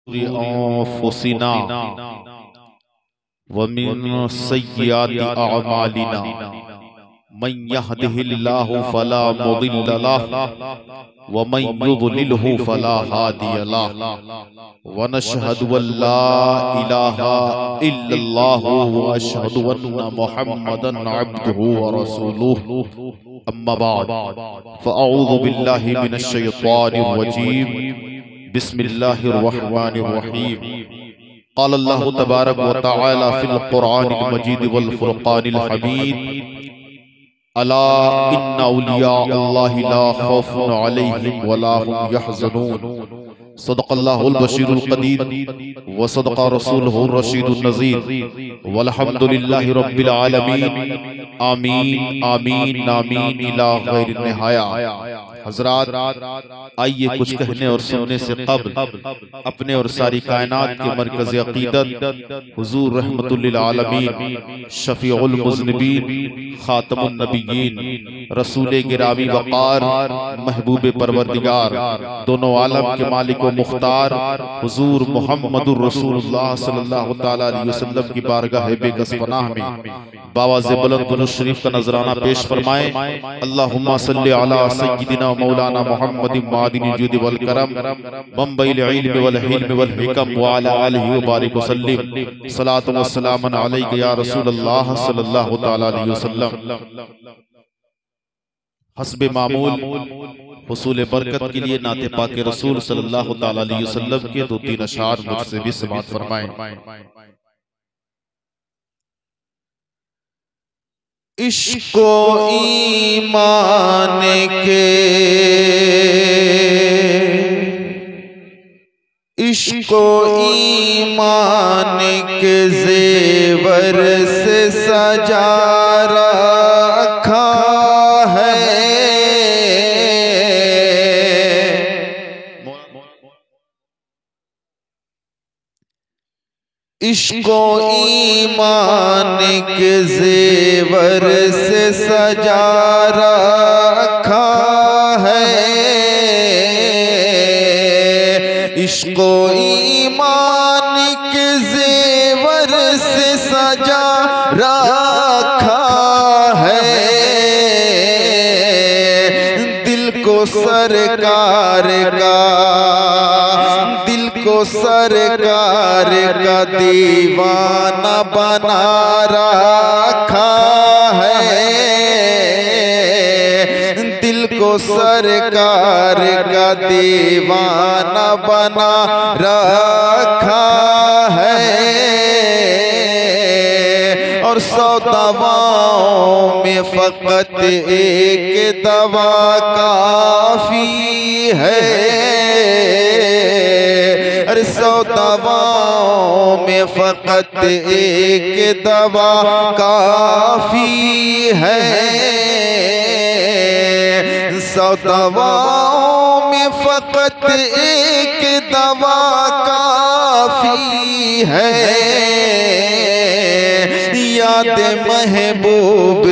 अनफुसिना व मिन सय्यिआति अअमालिना मन यहदिहिल्लाहु फला मुदिल्ल लहु व मन युद्लिलहु फला हादिय लहु व नशहदु अल्ला इलाहा इल्लल्लाहु व अशहदु अन्ना मुहम्मदन अब्दुहु व रसूलुहु अम्मा बाद फ़अऊज़ु बिल्लाहि मिनश शैतानिर रजीम बिस्मिल्लाहिर रहमानिर रहीम क़ाल अल्लाहु तबारक व तआला फ़िल क़ुरआनिल मजीद वल फ़ुरक़ानिल हमीद अला इन्ना औलिया अल्लाहि ला खौफुन अलैहिम वला हुम यहज़नून सदक़ल्लाहुल बशीरुल क़दीर व सदक़ रसूलुहुर रशीदुन नज़ीर वल्हम्दुलिल्लाहि रब्बिल आलमीन आमीन आमीन आमीन इला गैर निहाया। हज़रात, आइए कुछ कहने और सुनने से क़ब्ल अपने और सारी कायनात के मरकज़ अक़ीदत हुज़ूर रहमतुल लिल आलमीन शफ़ीउल मुज़निबीन ख़ातमुन नबिय्यीन रसूल गिरामी वक़ार महबूब परवरदिगार दोनों आलम के मालिक व मुख्तार हुज़ूर मुहम्मदुर रसूलुल्लाह सल्लल्लाहु तआला अलैहि वसल्लम की बारगाह बेकस पनाह में बावाज़े बुलंद दुरूद शरीफ का नजराना पेश फरमाएं। अल्लाहुम्मा सल्लि अला सय्यिदिना मौलाना मुहम्मद मादिनी जुद वल करम मंबइल इल्म वल हिल्म वल हिकम व अला आलिहि व बारिक वसल्लिम सलातु व सलामन अलैका या रसूलल्लाह सल्लल्लाहु तआला अलैहि वसल्लम। हस्बे मामूल हुसूल बरकत के लिए नाते पाक रसूल सल्लल्लाहु तआला अलैहि वसल्लम के दो तीन अशआर मुझसे भी समाअत फरमाएं। इश्को ईमान के इश्को ईमान के जेवर से सजा रखा है। इश्को ईमान के जेवर से सजा रखा है। इश्को ईमान के जेवर से सजा रखा है। दिल को सरकार का दीवाना बना रखा है। दिल को सरकार का दीवाना बना रखा है। और 100 दवाओं में फ़कत एक दवा काफ़ी है। 100 दवाओं में फ़कत एक दवा काफ़ी है। 100 दवाओं में फ़कत एक दवा काफ़ी है। याद महबूब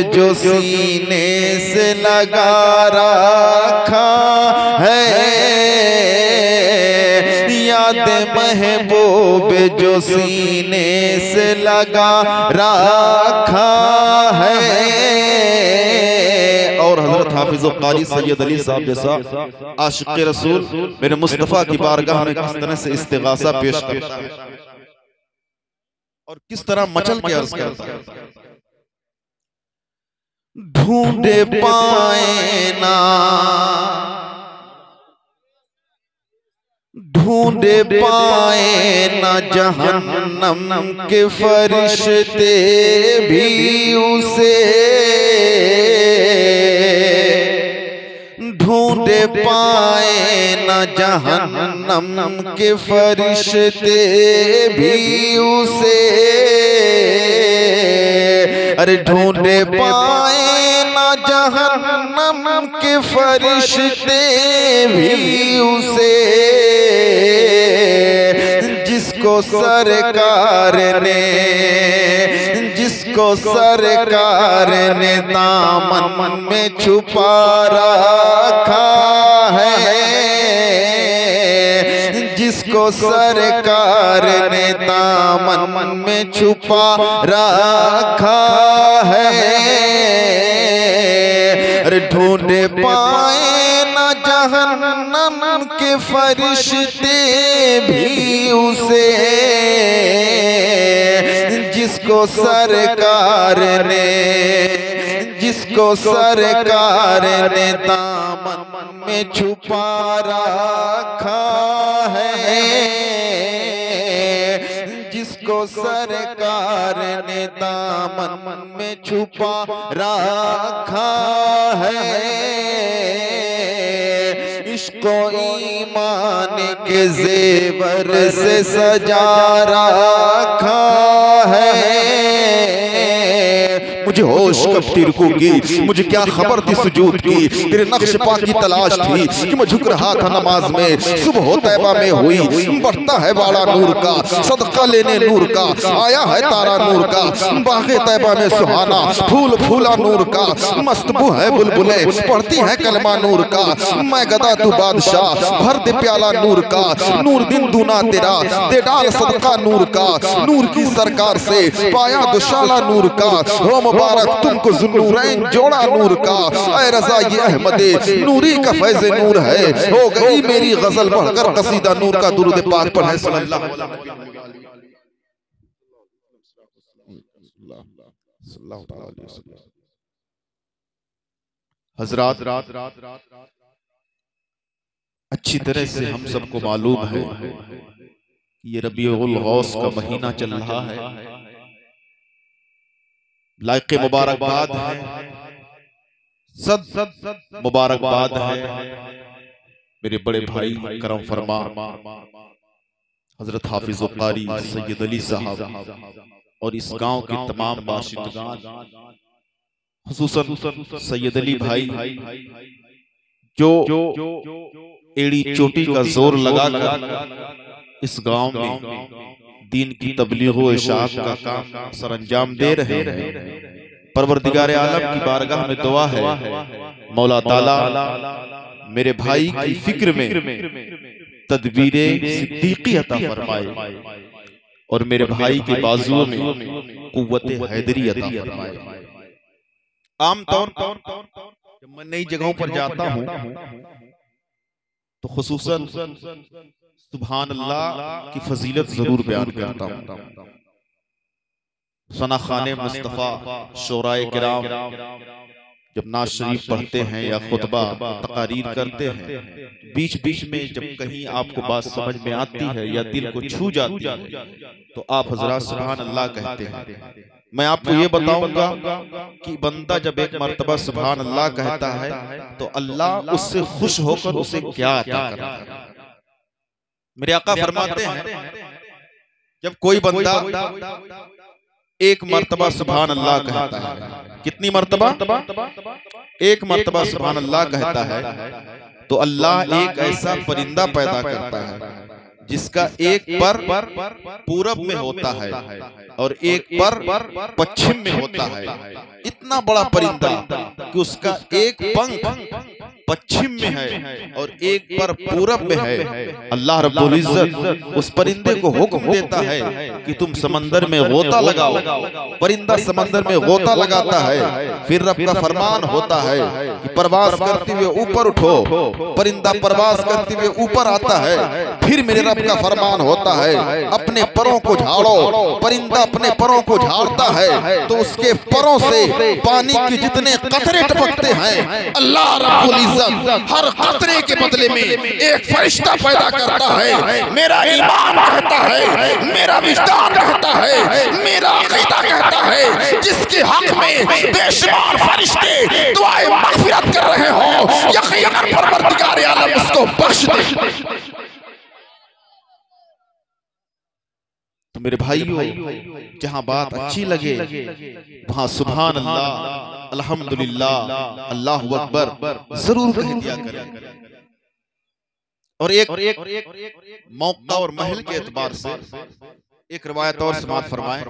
जो सीने से लगा रखा है। याद महबूब जो सीने से लगा रखा है। और हजरत हाफिज़ क़ारी सैयद अली साहब जैसा आशिक़ रसूल मेरे मुस्तफ़ा की बारगाह में किस तरह से इस्तिग़ासा पेश करता है और किस तरह मचल के अर्ज़ करता है। ढूंढे पाए ना जहन्नम के फरिश्ते भी उसे। ढूंढे पाए ना जहन्नम के फरिश्ते भी उसे। अरे ढूंढे पाए ना जहन्नम के फरिश्ते भी उसे। जिसको सरकार ने दामन में छुपा रखा है। जिसको सरकार ने दामन में छुपा रखा है, अरे ढूंढे पाए न जहन्नम के फरिश्ते भी उसे, जिसको सरकार ने दामन में छुपा रखा है, जिसको सरकार ने दामन में छुपा रखा है, इश्को ईमान के जेवर से सजा रखा है। मुझे होश कब थी रुकू की, मुझे क्या खबर थी सुजूद की, तेरे नक्श पा की तलाश थी कि मैं झुक रहा था नमाज में। सुबह तैबा में हुई, बढ़ता है बाड़ा नूर का, सदका लेने नूर का, आया है तारा नूर का, बागे तैबा में सुहाना फूल फूला नूर का, मस्तबू है बुलबुले पढ़ती है कलमा नूर का, मैं गदा तू बादशाह भर दे प्याला नूर का, नूर दिन दूना तेरा दे डाल सदका नूर का, नूर की सरकार से पाया दुशाला नूर का, हो मुबारक तुमको ज़ुन्नूरैन जोड़ा नूर का, ऐ रज़ा ये अहमदे नूरी का फैज़ नूर है, हो गई मेरी गजल बढ़कर कसीदा नूर का, दुरूद पाक पढ़े सल्लल्लाहु अलैहि वसल्लम। हज़रात, अच्छी तरह से हम सबको मालूम है कि ये रबीउल गौस का महीना चल रहा है, लायक़े मुबारकबाद है, सद मुबारकबाद है मेरे बड़े भाई करम फरमा हजरत हाफिज़ कारी सैयद अली साहब और इस गांव के तमाम बाशिंदगान, खुसूसन सैयद अली भाई जो एड़ी चोटी का जोर लगाकर इस गांव में दीन की तबलीग व इशाअत का काम सरअंजाम दे रहे हैं। परवरदिगार आलम की बारगाह में दुआ है मौला ताला मेरे भाई की फिक्र में तदबीरे सिद्दीकी अता फरमाए और मेरे भाई के बाजुओं में कुव्वते हैदरी अता फरमाए। आमतौर पर जब मैं नई जगहों पर जाता हूं तो खुसूसन सुभान अल्लाह की फजीलत जरूर बयान करता हूं। सना खाने मुस्तफ़ा शोराए किराम जब नाज शरीफ पढ़ते हैं या खुतबा तकारीर करते हैं, बीच बीच में जब कहीं आपको बात समझ में आती है या दिल को छू जाती है तो आप हजरात सुभान अल्लाह कहते हैं। मैं आपको ये बताऊंगा कि बंदा जब एक मर्तबा सुभान अल्लाह कहता है तो अल्लाह उससे खुश होकर उसे क्या अता करता है। मेरे आका फरमाते हैं जब कोई बंदा एक मर्तबा सुभान अल्लाह कहता है, कितनी मर्तबा? एक मर्तबा सुभान अल्लाह कहता है तो अल्लाह एक ऐसा परिंदा पैदा करता है जिसका एक पर पूरब में होता है और एक पर पश्चिम में होता है। इतना बड़ा परिंदा कि उसका एक पंख पश्चिम में है और एक पर पूरब में है। अल्लाह रब्बुल इज्जत उस परिंदे को हुक्म देता है कि तुम समंदर में गोता लगाओ। परिंदा समंदर में गोता लगाता है, फिर रब का फरमान होता है कि परवाज करते हुए ऊपर उठो। परिंदा परवाज करते हुए ऊपर आता है, फिर मेरे रब का फरमान होता है अपने परों को झाड़ो। परिंदा अपने परों को झाड़ता है तो उसके परों से पानी के जितने कतरे टपकते हैं अल्लाह रब्बुल इज्जत हर कतरे के बदले में एक फरिश्ता पैदा करता है। मेरा ईमान कहता है, मेरा विजदान कहता है, मेरा अकीदा कहता है जिसके हक में बेशुमार फरिश्ते दुआए मग़फ़िरत कर रहे हो, यकीनन परवरदिगार आलम उसको बख्श दे। तो मेरे भाइयों, जहां बात अच्छी लगे वहां सुभान अल्लाह, अल्हम्दुलिल्लाह, अल्लाहु अकबर जरूर कह दिया करें। और एक मौका और महल के एतबार से एक रिवायत और समाअत फरमाएं।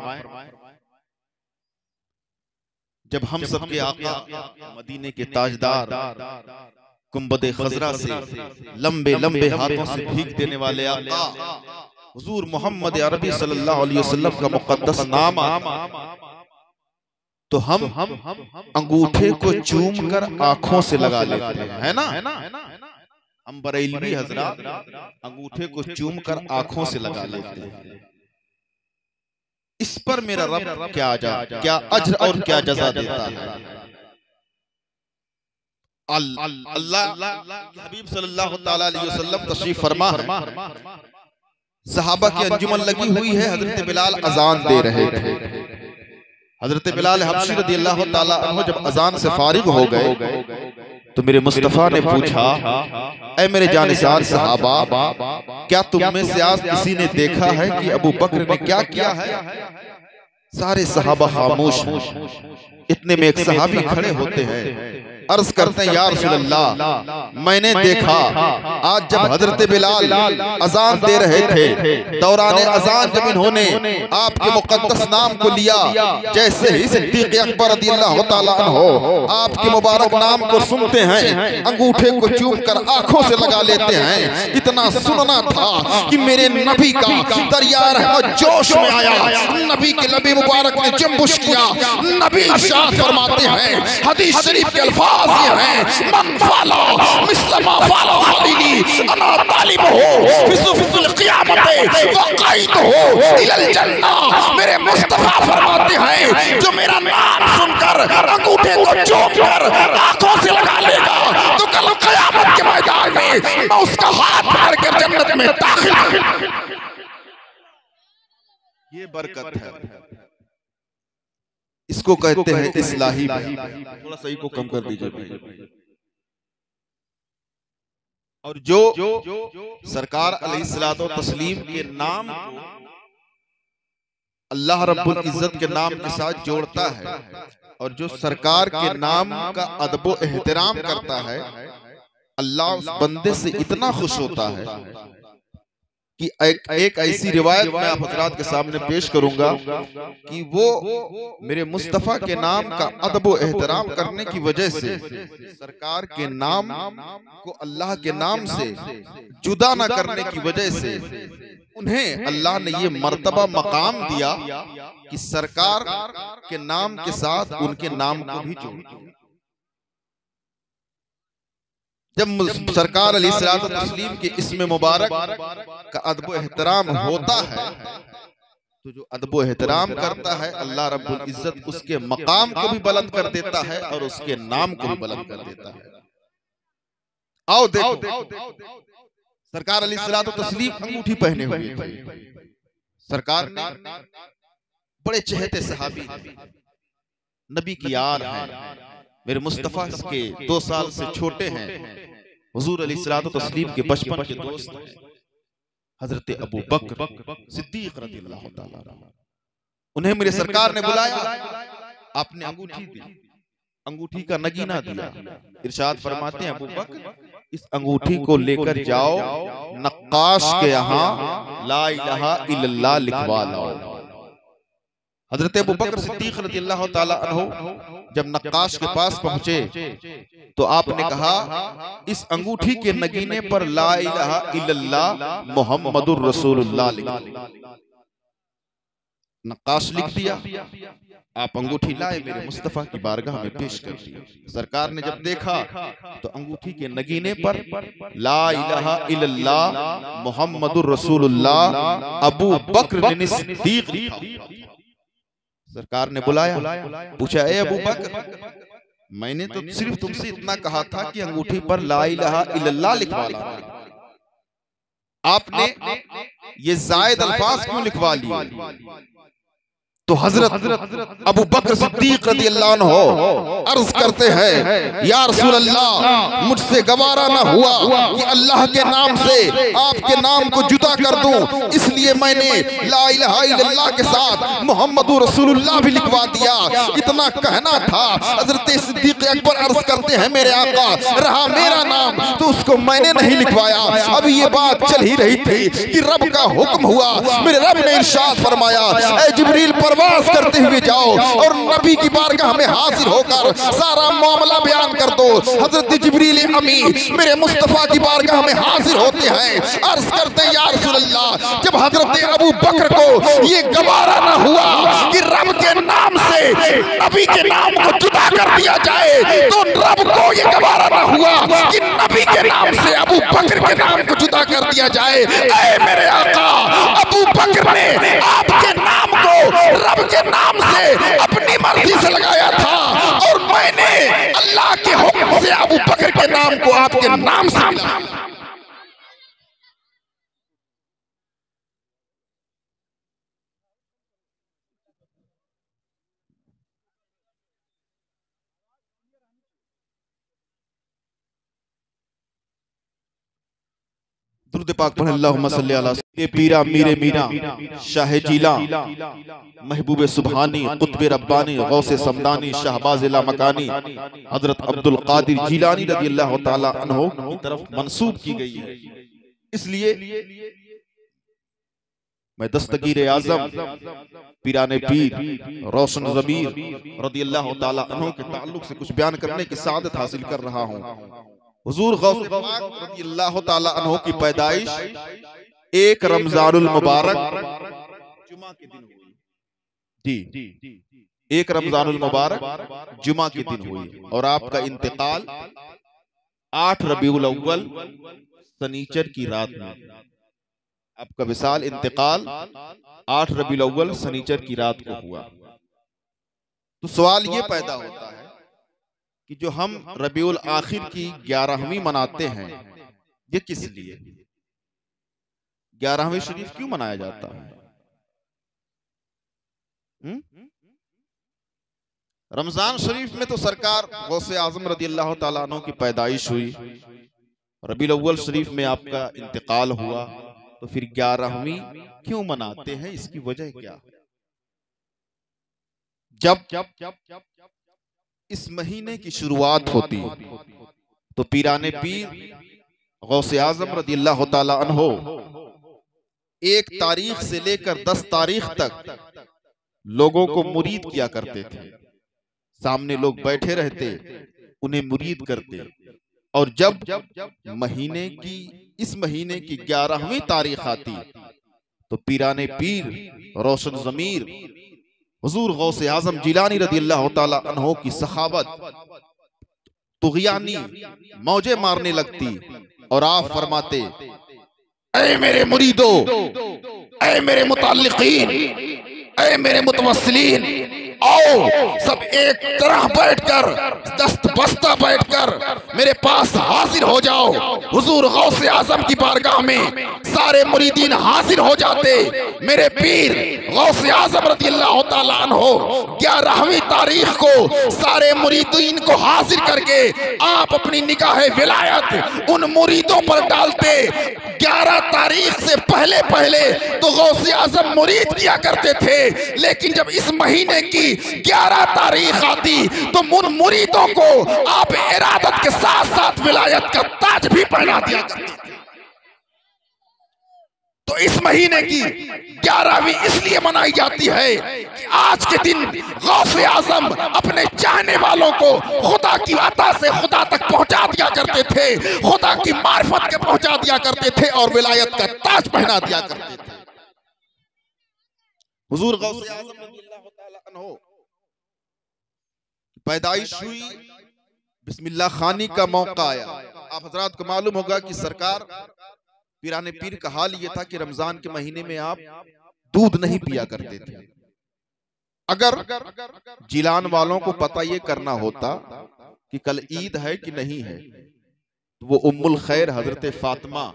जब हम सबके आका मदीने के ताजदार गुंबदे खजरा से लंबे लंबे हाथों से भीख देने वाले आका हुजूर मोहम्मद अरबी सल्लल्लाहु अलैहि वसल्लम का मुकद्दस नाम आता, तो हम अंगूठे को चूम कर आंखों से लगा लेते हैं, है ना। हम बरेलवी हजरात अंगूठे को चूम कर आंखों से लगा लेते हैं। इस पर मेरा रब क्या अज्र और क्या जज़ा देता है। अल्लाह हबीब सल्लल्लाहु ताला अलैहि वसल्लम तशरीफ फरमा है, सहाबा की अंजुमन लगी हुई है, हजरत बिलाल अजान दे रहे थे। हजरत बिलाल हबशी रदियल्लाहु ताला अन्हु जब अजान से फारिग हो गए तो मेरे मुस्तफा ने पूछा, ऐ मेरे जानिसार सहाबा, क्या तुम में से आज किसी ने देखा है कि अबू बकर ने क्या किया है? सारे सहाबा खामोश। इतने में एक सहाबी खड़े होते हैं, अर्ज करते हैं, या रसूल अल्लाह, मैंने देखा आज जब हजरत बिलाल अजान दे रहे थे, दौराने अजान जब इन्होंने आपके मुकद्दस नाम को लिया, जैसे ही सिद्दीक़ अकबर रज़ियल्लाहु ताला अन्हु आपके मुबारक नाम को सुनते हैं, अंगूठे को चूम कर आंखों से लगा लेते हैं। इतना सुनना था कि मेरे नबी का दरिया रहमत जोश में आया, नबी के लबे मुबारक ने जंबुश किया। नबी इरशाद फरमाते हैं, हदीस शरीफ के अल्फाज ये हैं, मन फाला मिस्लमा फाला खलीली अना तालिब हो फिसुफिल क़ियामत वक़ाइद हो इलल जन्ना। मेरे मुस्तफा फरमाते हैं, जो मेरा नाम सुनकर अंगूठे को चूम कर आंखों से लगा लेगा तो कल क़यामत के मैदान में मैं उसका हाथ पकड़ कर जन्नत में दाखिल। ये बरकत है, इसको कहते हैं इस्लाही। थोड़ा सही को कम कर दीजिए भाई। और जो सरकार अलैहिस्सलातो तस्लीम के नाम को अल्लाह रब्बुल इज्जत के नाम के साथ जोड़ता है और जो सरकार के नाम का अदब एहतराम करता है, अल्लाह उस बंदे से इतना खुश होता है कि एक ऐसी रिवायत मैं आप हज़रात के सामने पेश करूंगा कि वो मेरे मुस्तफ़ा के नाम का अदब व एहतराम करने की वजह से सरकार के नाम को अल्लाह के नाम से जुदा न करने की वजह से उन्हें अल्लाह ने ये मर्तबा मकाम दिया कि सरकार के नाम के साथ उनके नाम को भी जोड़ दिया। जब सरकार अलैहिस्सलातु तस्लीम के इसमें मुबारक का अदब एहतराम होता है तो जो अदब एहतराम करता है, अल्लाह रब्बुल इज्जत उसके मकाम को भी बुलंद कर देता है और उसके नाम को भी बुलंद कर देता है। आओ देखो, सरकार अलैहिस्सलातु तस्लीम अंगूठी पहने हुए थे। सरकार ने बड़े चहेते सहाबी नबी की यार है, मेरे मुस्तफा के 2 साल से छोटे हैं, हुजूर अलैहिस्सलातु तस्लीम के बचपन के दोस्त हैं, हजरत अबू बकर सिद्दीक रज़ियल्लाहु ताला। उन्हें मेरे सरकार ने बुलाया, आपने अंगूठी दी, अंगूठी का नगीना दिया। इरशाद फरमाते हैं, अबू बकर इस अंगूठी को लेकर जाओ, नक्काश के यहाँ ला इलाहा इल्लल्लाह लिखवा लाओ। हजरत अबू बकर सिद्दीक रज़ियल्लाहु ताला अन्हु जब नक्काश के पास पहुंचे तो आपने कहा, इस अंगूठी के नगीने पर ला इलाहा इल्लल्लाह मुहम्मदुर रसूलुल्लाह लिख। नक्काश लिख दिया, आप अंगूठी लाए, मेरे मुस्तफा की बारगाह में पेश कर दी। सरकार ने जब देखा तो अंगूठी के नगीने पर ला इलाहा इल्लल्लाह मुहम्मदुर रसूलुल्लाह अबू बकर सिद्दीक लिखा। सरकार ने बुलाया, पूछा, ए अबू बकर, मैंने तो सिर्फ तुमसे इतना कहा था कि अंगूठी पर ला इलाहा इल्लल्लाह लिखवा ला, आपने ये जायद अल्फाज क्यों लिखवा लिए? तो हजरत अबू बकर सिद्दीक रज़ियल्लाहु अन्हु अर्ज करते हैं, या रसूल अल्लाह, मुझसे गवारा न हुआ कि अल्लाह के नाम से आपके नाम को जुदा कर दूं, इसलिए मैंने ला इलाहा इल्लल्लाह के साथ मुहम्मदुर रसूलुल्लाह भी लिखवा दिया। इतना कहना था। हजरत सिद्दीक अकबर अर्ज करते हैं, मेरे आका, रहा मेरा नाम तो उसको मैंने नहीं लिखवाया। अभी ये बात चल ही रही थी कि रब का हुक्म हुआ, मेरे रब ने इरशाद फरमाया, ऐ जिब्रील पर परवास करते हुए जाओ और नबी की बारगाह में हाजिर होकर सारा मामला बयान कर दो। हजरत जिब्रील अमीन मेरे मुस्तफा की बारगाह में हाजिर होते हैं, अर्ज करते हैं या रसूल अल्लाह, जब हजरत अबू बकर को ये गवारा ना हुआ कि रब के नाम से नबी के नाम को जुदा कर दिया जाए, तो रब को ये गवारा ना हुआ कि नबी के नाम से अबू बकर के नाम को जुदा कर दिया जाए। ऐ मेरे आका, अबू बकर ने आपके नाम को रब के नाम से अपनी मर्जी से लगाया था और मैंने अल्लाह के हुक्म से अबू बकर के नाम को आपके नाम से मिला। दुरूद पाक पढ़ें, अल्लाहुम्मा सल्ली अला पीरा मीरे मीरा शाह जीला महबूब सुबहानी कुतुब रब्बानी गौसे समदानी शहबाज ला मकानी हजरत अब्दुल कादिर जिलानी रज़ी अल्लाह ताला अन्हो की तरफ मंसूब की गई है। इसलिए मैं दस्तगीर आज़म पीराने पीर रोशन ज़मीर रज़ी अल्लाह ताला अन्हो के ताल्लुक से कुछ बयान करने की सादत हासिल कर रहा हूँ। हुजूर गौस पाक रज़ी अल्लाह ताला अन्हो की पैदाइश 1 रमजानुल मुबारक जुमा के दिन हुई। जी, 1 रमजानुल मुबारक जुमा के दिन हुई और आपका इंतकाल 8 रबीउल अव्वल शनीचर की रात में, आपका विसाल इंतकाल 8 रबीउल अव्वल शनीचर की रात को हुआ। तो सवाल ये पैदा होता है कि जो हम रबीउल आखिर की 11वीं मनाते हैं, ये किस लिए? 11वीं शरीफ क्यों मनाया जाता है? रमजान शरीफ में तो सरकार गौसे आजम रज़ी अल्लाह ताला अन्हु की पैदाइश हुई, रबीउल अव्वल शरीफ में आपका इंतकाल हुआ, तो फिर 11वीं क्यों मनाते हैं? इसकी वजह क्या है? जब इस महीने की शुरुआत होती तो पीराने पीर गौसे आजम रज़ी अल्लाह ताला अन्हु 1 तारीख से लेकर 10 तारीख तक लोगों को मुरीद किया करते थे। सामने लोग बैठे रहते, उन्हें मुरीद करते, और जब इस महीने की 11वीं तारीख आती तो पीराने पीर रोशन ज़मीर हुजूर गौसे आजम जिलानी रज़ी अल्लाह ताला अन्हो की सखावत तुग़यानी मौजे मारने लगती और आप फरमाते, ऐ मेरे मुरीदो, ऐ मेरे मुताल्लिकीन, ऐ मेरे मुतवस्सिलीन, आओ सब एक तरह बैठकर दस्त बस्ता बैठकर मेरे पास हाजिर हो जाओ। हुजूर गौसे आजम की बारगाह में सारे मुरीदीन हाजिर हो जाते। मेरे पीर गौसे आजम रज़ी अल्लाह ताला अन्हो 11वीं तारीख को सारे मुरीदीन को हाजिर करके आप अपनी निगाह विलायत उन मुरीदों पर डालते। 11 तारीख से पहले तो गौसे आजम मुरीद किया करते थे, लेकिन जब इस महीने की 11 तारीख आती तो उन मुरीदों को आप इरादत के साथ साथ विलायत का ताज भी पहना दिया करते थे। तो इस महीने की 11वीं इसलिए मनाई जाती है कि आज के दिन गौसे आजम अपने चाहने वालों को खुदा की अता से खुदा तक पहुंचा दिया करते थे, खुदा की मार्फत के पहुंचा दिया करते थे और विलायत का ताज पहना दिया करते थे। हुजूर गौसे आजम रज़ियल्लाहु ताला अन्हु पैदाइश हुई, बिस्मिल्लाह खानी का मौका आया। आप हजरात को मालूम होगा कि सरकार पीराने पीर का हाल ये था कि रमजान के महीने में आप दूध नहीं पिया करते थे। अगर जिलान वालों को पता ये करना होता कि कल ईद है कि नहीं है, तो वो उम्मुल खैर हजरत फातिमा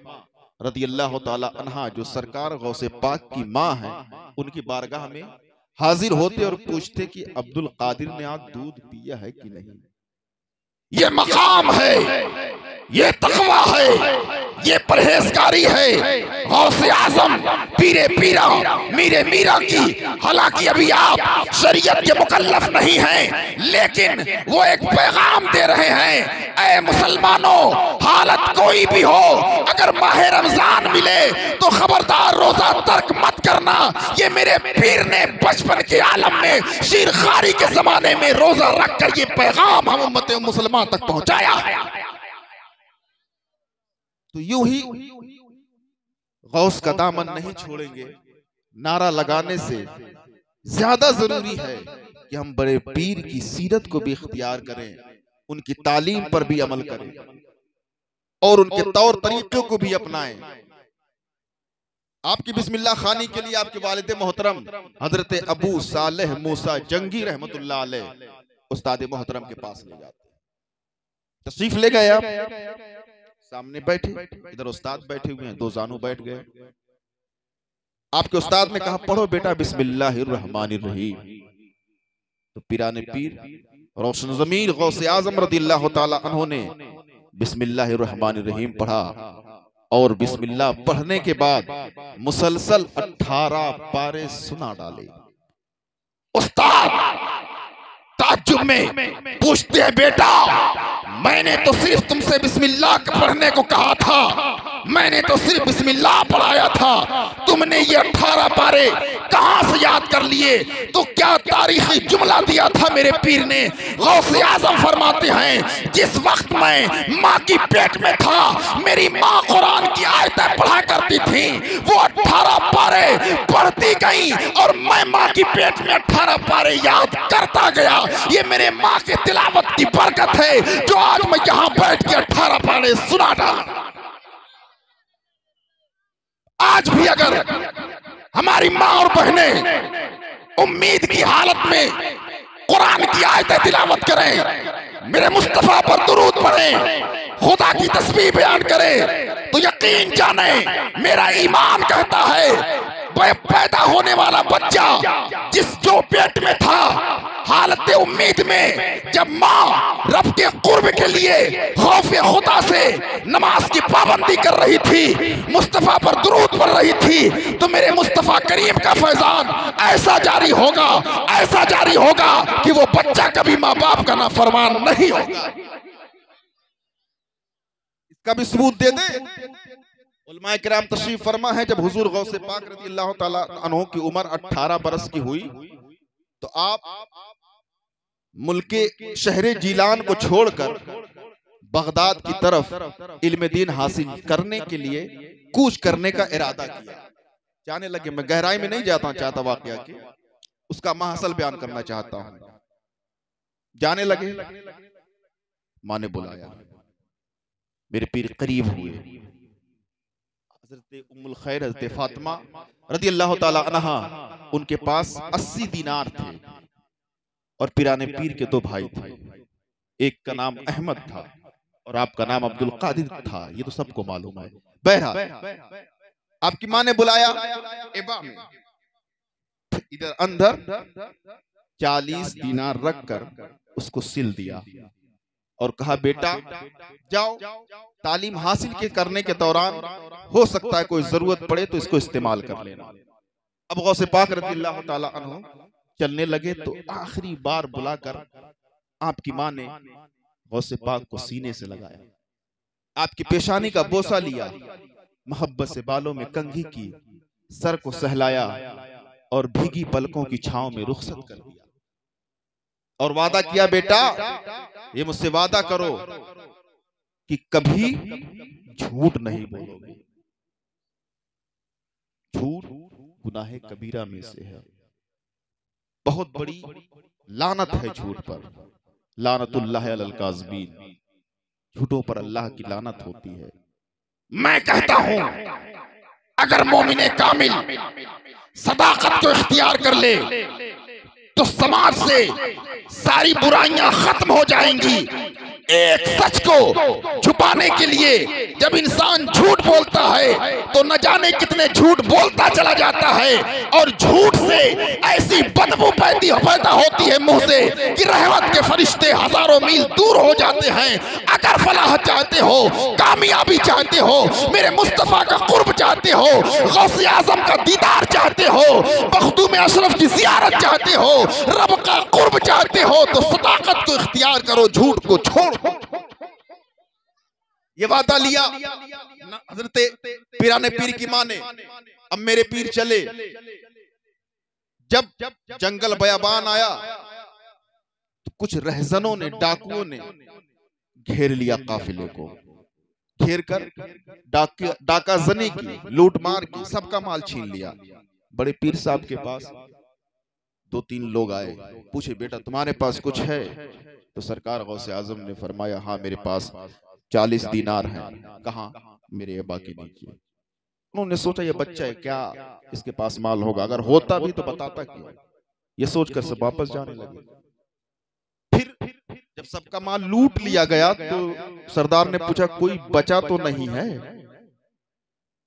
रज़ी अल्लाह ताला अन्हा जो सरकार गौसे पाक की माँ है, उनकी बारगाह में हाजिर होते और पूछते कि अब्दुल कादिर ने आज दूध पिया है कि नहीं। ये मकाम है, ये तकवा है, ये परहेजगारी है गौसे आजम पीरे पीरा मीरे मीरा की। हालांकि अभी आप शरीयत के मुकल्लफ नहीं हैं, लेकिन वो एक पैगाम दे रहे हैं, ऐ मुसलमानों, हालत कोई भी हो, अगर माह रमजान मिले तो खबरदार रोजा तर्क मत करना। ये मेरे पीर ने बचपन के आलम में शीरखारी के जमाने में रोजा रखकर ये पैगाम हम उम्मत मुसलमान तक पहुंचाया। तो यूं ही गौस का दामन नहीं छोड़ेंगे। नारा लगाने से ज्यादा जरूरी है कि हम बड़े पीर की सीरत को भी इख्तियार करें, उनकी तालीम पर भी अमल करें और उनके तौर तरीकों को भी अपनाएं। आपकी बिस्मिल्लाह खानी के लिए आपके वालिद मोहतरम हजरत अबू सालेह मूसा जंगी रहमतुल्लाह अलैह उस्ताद मोहतरम के पास ले जाते, तशरीफ ले गए। आप सामने बैठे, इधर उस्ताद बैठे हुए हैं, दो जानू बैठ गए। आपके उस्ताद ने कहा पढ़ो बेटा बिस्मिल्लाहिर्रहमानिर्रहीम। तो पीराने पीर रोशन ज़मीर गौसे आज़म रज़ियल्लाहु ताला अन्हु ने बिस्मिल्लाहिर्रहमानिर्रहीम पढ़ा और बिस्मिल्लाह पढ़ने के बाद मुसलसल 18 पारे सुना डाले। उस्ताद ताज्जुब में पूछते हैं, बेटा मैंने तो सिर्फ तुमसे बिस्मिल्लाह पढ़ने को कहा था, मैंने तो सिर्फ बिस्मिल्लाह पढ़ाया था, तुमने ये 18 पारे कहां से याद कर लिए? तो क्या तारीखी जुमला दिया था मेरे पीर ने। गौसे आज़म फरमाते हैं, जिस वक्त मैं माँ की पेट में था मेरी माँ कुरान की आयतें पढ़ा करती थी, वो 18 पारे पढ़ती गई और मैं माँ की पेट में 18 पारे याद करता गया। ये मेरे माँ के तिलावत की बरकत है जो आज मैं यहाँ बैठ के 18 पारे सुना डाला। आज भी अगर हमारी माँ और बहनें उम्मीद की हालत में कुरान की आयतें तिलावत करें, मेरे मुस्तफा पर दुरूद पढ़ें, खुदा की तस्बीह बयान करें, तो यकीन जाने मेरा ईमान कहता है पैदा होने वाला बच्चा जो पेट में था हालत उम्मीद में, जब माँ रब के कुर्ब के लिए खौफे खुदा से नमाज की पाबंदी कर रही थी, मुस्तफा पर दुरूद पढ़ रही थी, तो मेरे मुस्तफा करीम का फैजान ऐसा जारी होगा, ऐसा जारी होगा कि वो बच्चा कभी माँ बाप का नाफरमान नहीं होगा। इसका भी सबूत दे दे। उलमाए किराम तशरीफ फरमा है, जब हुजूर गौसे पाक रज़ियल्लाहु ताला अन्हु की उम्र 18 बरस की हुई तो आप मुल्के शहरे जीलान को छोड़कर बगदाद की तरफ इल्म दीन हासिल करने के लिए कूच करने का इरादा किया। जाने लगे, मैं गहराई में नहीं जाता चाहता वाकया के, उसका महसल बयान करना चाहता हूं। जाने लगे, माँ ने बुलाया, मेरे पीर करीब हुए, हजरत उम्मुल खैर हजरत फातिमा रज़ियल्लाहु ताला अन्हा उनके पास 80 दीनार थे और पीराने पीर के 2 भाई थे, एक का नाम अहमद था और आपका नाम अब्दुल कादिर था, ये तो सबको मालूम है। बहरहाल आपकी माँ ने बुलाया एबा में, इधर अंदर 40 दीनार रखकर उसको सिल दिया और कहा, बेटा जाओ, तालीम हासिल के करने के दौरान हो सकता है कोई जरूरत पड़े तो इसको इस्तेमाल कर लेना। अब गौसे पाक रज़ियल्लाहु ताला अन्हु चलने लगे तो आखिरी बार बुलाकर आपकी माँ ने गौसे पाक को सीने से लगाया, आपकी पेशानी का बोसा लिया, मोहब्बत से बालों में कंघी की, सर को सहलाया और भीगी पलकों की छांव में रुखसत कर दिया और वादा किया, बेटा ये मुझसे वादा करो कि कभी झूठ नहीं बोलोगे। झूठ गुनाहे कबीरा में से है, बहुत बड़ी लानत है झूठ पर, लानतुल्लाह अलल काज़िबीन, झूठों पर अल्लाह की लानत होती है। मैं कहता हूं अगर मोमिने कामिल सदाकत को इख्तियार कर ले तो समाज से सारी बुराइयां खत्म हो जाएंगी। एक सच को छुपाने के लिए जब इंसान झूठ बोलता है तो न जाने कितने झूठ बोलता चला जाता है, और झूठ से ऐसी बदबू पैदा होती है मुंह से कि रहमत के फरिश्ते हजारों मील दूर हो जाते हैं। अगर फलाह चाहते हो, कामयाबी चाहते हो, मेरे मुस्तफा का कुर्ब चाहते हो, गौसे आजम का दीदार चाहते हो, मखदूम अशरफ की जियारत चाहते हो, रब का कुर्ब चाहते हो, तो सदाकत को इख्तियार करो, झूठ को छोड़ो। ये वादा लिया हजरत पीराने पीर की मां ने। अब मेरे पीर चले। जब जंगल बयाबान आया तो कुछ रहजनों ने, डाकुओं ने घेर लिया काफिले को। घेर कर डाका जनी की, लूट मार की, सबका माल छीन लिया। बड़े पीर साहब के पास 2-3 लोग आए, पूछे बेटा तुम्हारे पास कुछ है? तो सरकार गौसे आजम ने फरमाया हाँ मेरे पास 40 दीनार हैं। कहाँ? मेरे अब्बा के नीचे। उन्होंने सोचा ये बच्चा है, क्या इसके पास माल होगा, अगर होता भी तो बताता क्यों। ये सोचकर सब वापस जाने लगे। फिर जब सबका माल लूट लिया गया तो सरदार ने पूछा कोई बचा तो नहीं है?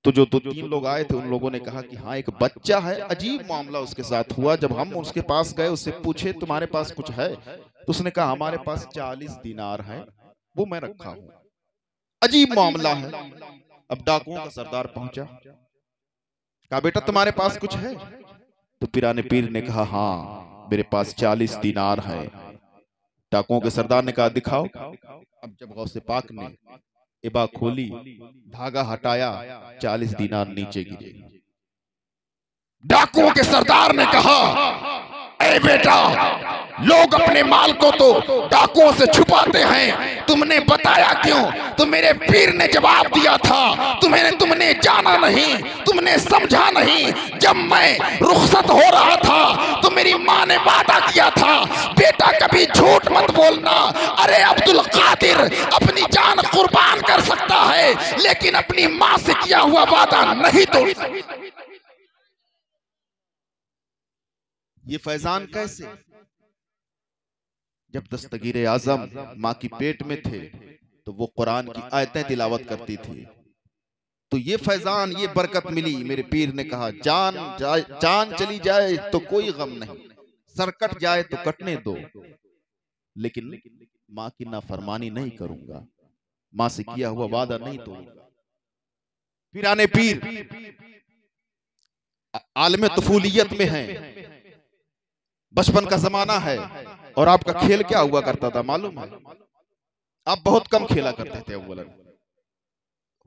तो जो 2-3 लोग आए थे उन लोगों ने कहा कि हाँ एक बच्चा है, अजीब मामला उसके साथ हुआ। जब हम उसके पास गए, उससे पूछे तुम्हारे पास कुछ है, तो उसने कहा हमारे पास 40 दीनार है, वो मैं रखा हूं। अजीब मामला है। अब डाकुओं का सरदार पहुंचा, कहा बेटा तुम्हारे पास कुछ है? तो पीराने पीर ने कहा हाँ मेरे पास 40 दीनार है। डाकुओं के सरदार ने कहा दिखाओ। अब जब गौसे पाक ने इबा खोली, धागा हटाया, 40 दीनार नीचे गिरे। डाकुओं के सरदार ने कहा ए बेटा, लोग अपने माल को तो डाकुओं से छुपाते हैं, तुमने बताया क्यों? तो मेरे पीर ने जवाब दिया था तुमने जाना नहीं, तुमने समझा नहीं। जब मैं रुखसत हो रहा था तो मेरी माँ ने वादा किया था बेटा कभी झूठ मत बोलना। अरे अब्दुल कादिर अपनी जान कुर्बान कर सकता है लेकिन अपनी माँ से किया हुआ वादा नहीं तोड़ सकता। ये फैजान कैसे? जब दस्तगीर आजम माँ की पेट में थे तो वो कुरान की आयतें तिलावत करती थी, तो ये फैजान, ये बरकत मिली। मेरे पीर ने कहा जान चली जाए तो कोई गम नहीं, सर कट जाए तो कटने दो, लेकिन माँ की नाफरमानी नहीं करूंगा, माँ से किया हुआ वादा नहीं तोड़ूंगा। पीराने पीर आलम तफूलियत में हैं, बचपन का जमाना है। और आपका खेल क्या हुआ करता था मालूम है? आप बहुत कम खेला करते थे। अव्वलन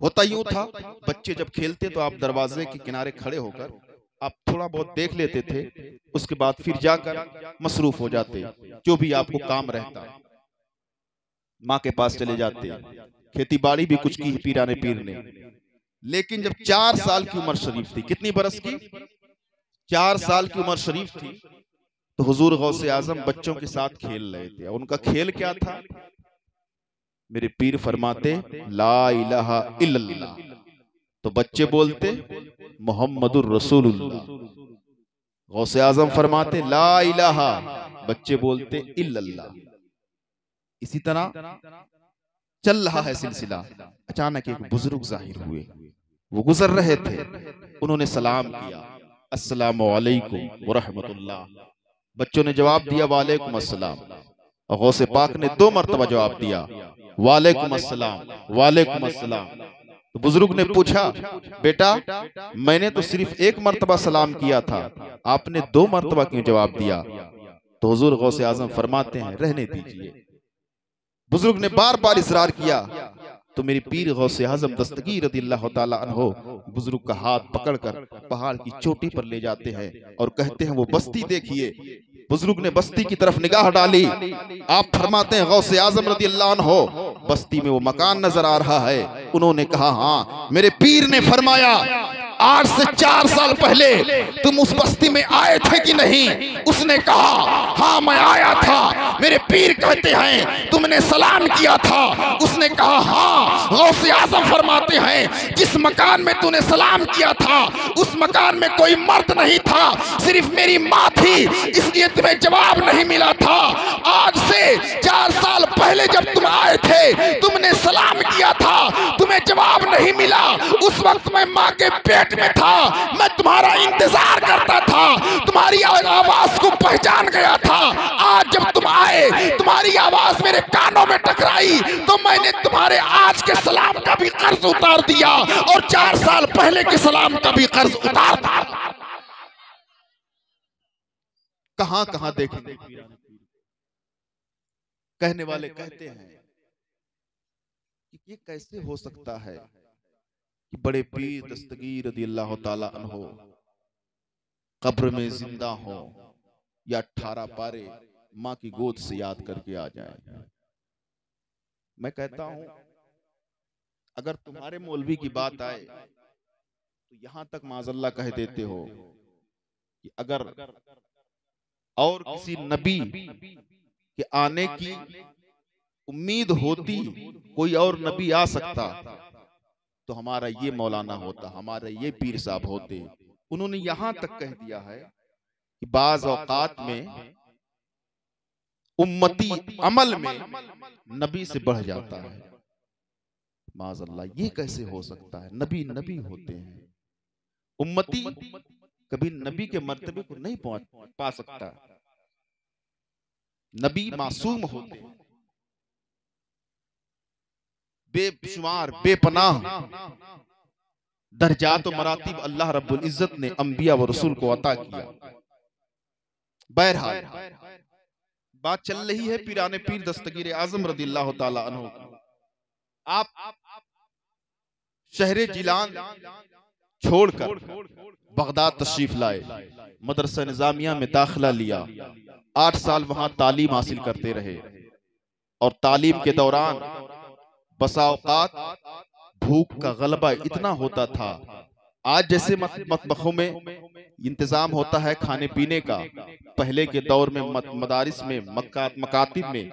होता यूं था, बच्चे जब खेलते तो आप दरवाजे के किनारे खड़े होकर आप थोड़ा बहुत देख लेते थे, उसके बाद फिर जाकर मसरूफ हो जाते, जो भी आपको काम रहता। माँ के पास चले जाते, खेती बाड़ी भी कुछ की पीराने पीर ने। लेकिन जब 4 साल की उम्र शरीफ थी, कितनी बरस की? 4 साल की उम्र शरीफ थी, तो हुजूर गौसे आजम बच्चों के साथ खेल रहे थे। उनका खेल क्या था? मेरे पीर फरमाते ला इलाहा इल्लल्लाह, तो बच्चे बोलते मोहम्मदुर रसूलुल्लाह। गौसे आजम फरमाते ला इलाहा, बच्चे बोलते इल्लल्लाह। इसी तरह चल रहा है सिलसिला। अचानक एक बुजुर्ग जाहिर हुए, वो गुजर रहे थे, उन्होंने सलाम किया, अस्सलामु अलैकुम व रहमतुल्लाह। बच्चों ने जवाब दिया वालेकुम अस्सलाम, और गौसे पाक ने 2 मरतबा जवाब दिया वालेकुम अस्सलाम, वालेकुम अस्सलाम। तो बुजुर्ग ने पूछा बेटा मैंने तो सिर्फ 1 मरतबा सलाम किया था, आपने 2 मरतबा क्यों जवाब दिया? तो हुजूर गौसे आजम फरमाते हैं रहने दीजिए। बुजुर्ग ने बार बार इसरार किया, तो मेरी पीर गौसे आजम दस्तगीर रज़ियल्लाहु ताला अन्हो बुजुर्ग का हाथ पकड़कर पहाड़ की चोटी पर ले जाते हैं और कहते हैं वो बस्ती देखिए। बुजुर्ग ने बस्ती की तरफ निगाह डाली, आप फरमाते हैं गौसे आजम रज़ियल्लाहु अन्हो बस्ती में वो मकान नजर आ रहा है। उन्होंने कहा हाँ। मेरे पीर ने फरमाया आज से 4 साल पहले तुम उस बस्ती में आए थे कि नहीं? उसने कहा हाँ मैं आया था। मेरे पीर कहते हैं तुमने सलाम किया था। उसने कहा हाँ। गौसे आज़म फरमाते हैं जिस मकान में तूने सलाम किया था उस मकान में कोई मर्द नहीं था, सिर्फ मेरी माँ थी, इसलिए तुम्हें जवाब नहीं मिला था। आज से 4 साल पहले जब तुम आए थे तुमने सलाम किया था, तुम्हें जवाब नहीं मिला। उस वक्त मैं माँ के पेट में था, मैं तुम्हारा इंतजार करता था, तुम्हारी आवाज को पहचान गया था। आज जब तुम आए, तुम्हारी आवाज मेरे कानों में टकराई तो मैंने तुम्हारे आज के सलाम का भी कर्ज उतार दिया और 4 साल पहले के सलाम का भी कर्ज उतार दिया। कहां कहां देखेंगे कहने वाले कहते हैं कि ये कैसे हो सकता है कि बड़े पीर दस्तगीर रज़ियल्लाहु ताला अन्हु कब्र में जिंदा हो या 18 पारे माँ की गोद से याद करके आ जाए। मैं कहता हूं अगर तुम्हारे मौलवी की बात आए तो यहां तक माज़अल्लाह कह देते हो कि अगर और किसी नबी के आने की उम्मीद होती, कोई और नबी आ सकता तो हमारा ये मौलाना होता, हमारा ये पीर साहब होते। उन्होंने यहां तक कह दिया है कि बाज़ औकात में उम्मती अमल में नबी से बढ़ जाता है। माज़अल्लाह, ये कैसे हो सकता है? नबी नबी होते हैं, उम्मती कभी नबी के मर्तबे को नहीं पा सकता। नबी मासूम होते हैं, बेशुमार बेपनाह दर्जात और मरातिब अल्लाह रब्बुल इज्जत ने अंबिया व रसूल को अता किया। बहरहाल बात चल रही है पीराने पीर दस्तगीर आज़म रज़ियल्लाहु ताला अन्हु की। आप शहरे जिलान छोड़कर बगदाद तशरीफ लाए, मदरसा निजामिया में दाखिला लिया, 8 साल वहां तालीम हासिल करते रहे और तालीम के दौरान बसा औकात भूख का गलबा इतना होता था। आज जैसे मतबखों में इंतजाम होता है खाने पीने का, पहले के दौर में मदारिस में मकातिब में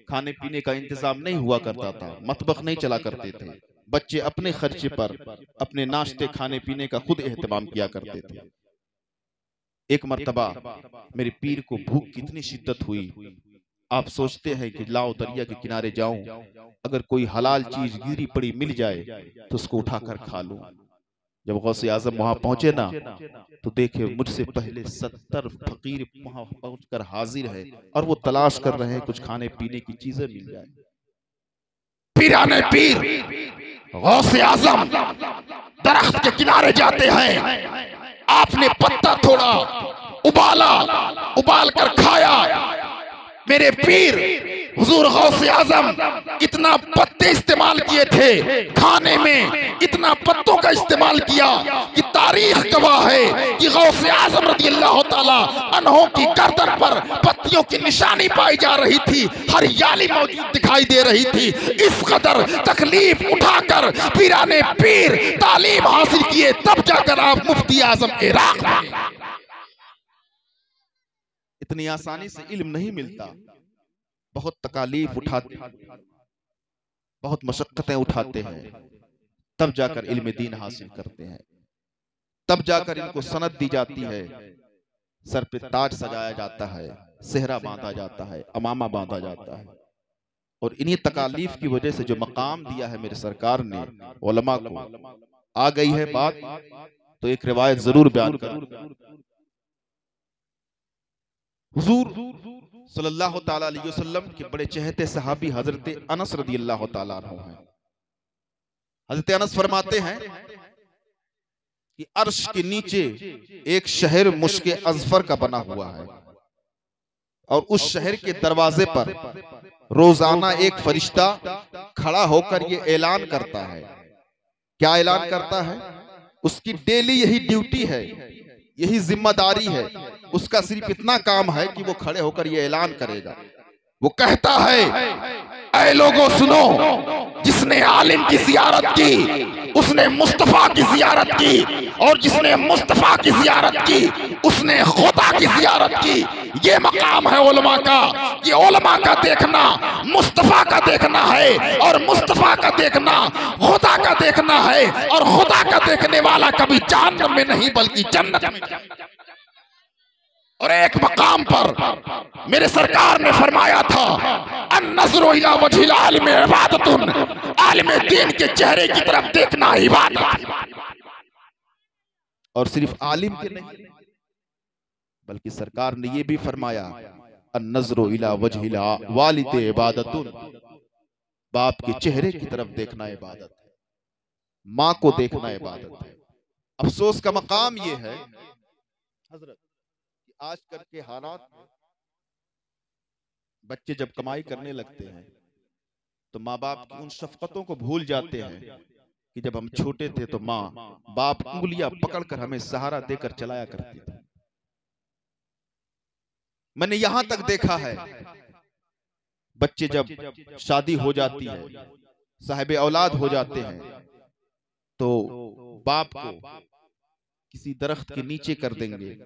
खाने पीने का इंतजाम नहीं हुआ करता था, मतबख नहीं चला करते थे। बच्चे अपने खर्चे पर अपने नाश्ते खाने पीने का खुद एहतमाम किया करते थे। एक मर्तबा मेरे पीर को भूख कितनी शिद्दत हुई, आप सोचते हैं कि लाओ दरिया के किनारे जाऊं, अगर कोई हलाल चीज गिरी पड़ी मिल जाए तो उसको उठाकर खा लूं। जब गौसे आज़म वहां पहुंचे ना तो देखे मुझसे पहले 70 फकीर वहां पहुंचकर हाजिर है और वो तलाश कर रहे हैं कुछ खाने पीने की चीजें मिल जाए। पीराने पीर गौसे आज़म दरख्त के किनारे जाते हैं, आपने पत्ता थोड़ा उबाला, उबाल कर खाया। मेरे पीर हुजूर गौसे आज़म इतना पत्ते इस्तेमाल किए थे खाने में, इतना पत्तों का इस्तेमाल किया कि तारीख गवाह है कि गौसे आज़म रज़ियल्लाहु ताला अन्हु की गर्दन पर पत्तियों की निशानी पाई जा रही थी, हरियाली मौजूद दिखाई दे रही थी। इस कदर तकलीफ उठाकर पीराने पीर तालीम हासिल किए, तब जाकर आप मुफ्ती आज़म इराक बने। इतनी आसानी से इल्म नहीं मिलता, बहुत तकालीफ उठाते, बहुत मशक्कतें उठाते हैं, तब जाकर इल्म दीन हासिल करते हैं, तब जाकर इनको सनद दी जाती है, सर पे ताज सजाया जाता है, सेहरा बांधा जाता है, अमामा बांधा जाता है। और इन्हीं तकालीफ की वजह से जो मकाम दिया है मेरे सरकार ने उलमा को, आ गई है बात तो एक रिवायत जरूर बयान करूं। हुजूर सल्लल्लाहु ताला अलैहि वसल्लम के बड़े चहेते सहाबी हजरत अनस रज़ियल्लाहु ताला अन्हु हैं। हजरत अनस फरमाते हैं कि अर्श के नीचे एक शहर मुश्के अज़फर का बना हुआ है और उस शहर के दरवाजे पर रोजाना एक फरिश्ता खड़ा होकर ये ऐलान करता है। क्या ऐलान करता है? उसकी डेली यही ड्यूटी है, यही जिम्मेदारी है, उसका सिर्फ इतना काम है कि वो खड़े होकर ये ऐलान करेगा। वो कहता है, ऐ लोगों सुनो, जिसने आलिम की ज़ियारत की उसने मुस्तफा की जियारत की, और जिसने मुस्तफा की जियारत की उसने खुदा की जियारत की। ये मकाम है उलमा का। ये उलमा का देखना मुस्तफा का देखना है, और मुस्तफा का देखना खुदा का देखना है, और खुदा का देखने वाला कभी जहन्नम में नहीं बल्कि जन्नत में। और एक मकाम पर मेरे सरकार ने फरमाया था, अन्नज़्रु इला वजहिल आलिम इबादतुन, आलिम दीन के चेहरे की तरफ देखना इबादत। और सिर्फ आलिम के नहीं, बल्कि सरकार ने ये भी फरमाया, अन्नज़्रु इला वजहिल वालिद इबादतुन, बाप के चेहरे की तरफ देखना इबादत है, माँ को देखना इबादत है। अफसोस का मकाम ये है हजरत, आजकल के हालात में बच्चे जब कमाई करने लगते हैं तो माँ बाप की उन शफकतों को भूल जाते हैं कि जब हम छोटे थे तो माँ बाप उंगलियां पकड़कर हमें सहारा देकर चलाया करती थी। मैंने यहां तक देखा है बच्चे जब शादी हो जाती है, साहिब औलाद हो जाते हैं, तो बाप को किसी दरख्त के नीचे कर देंगे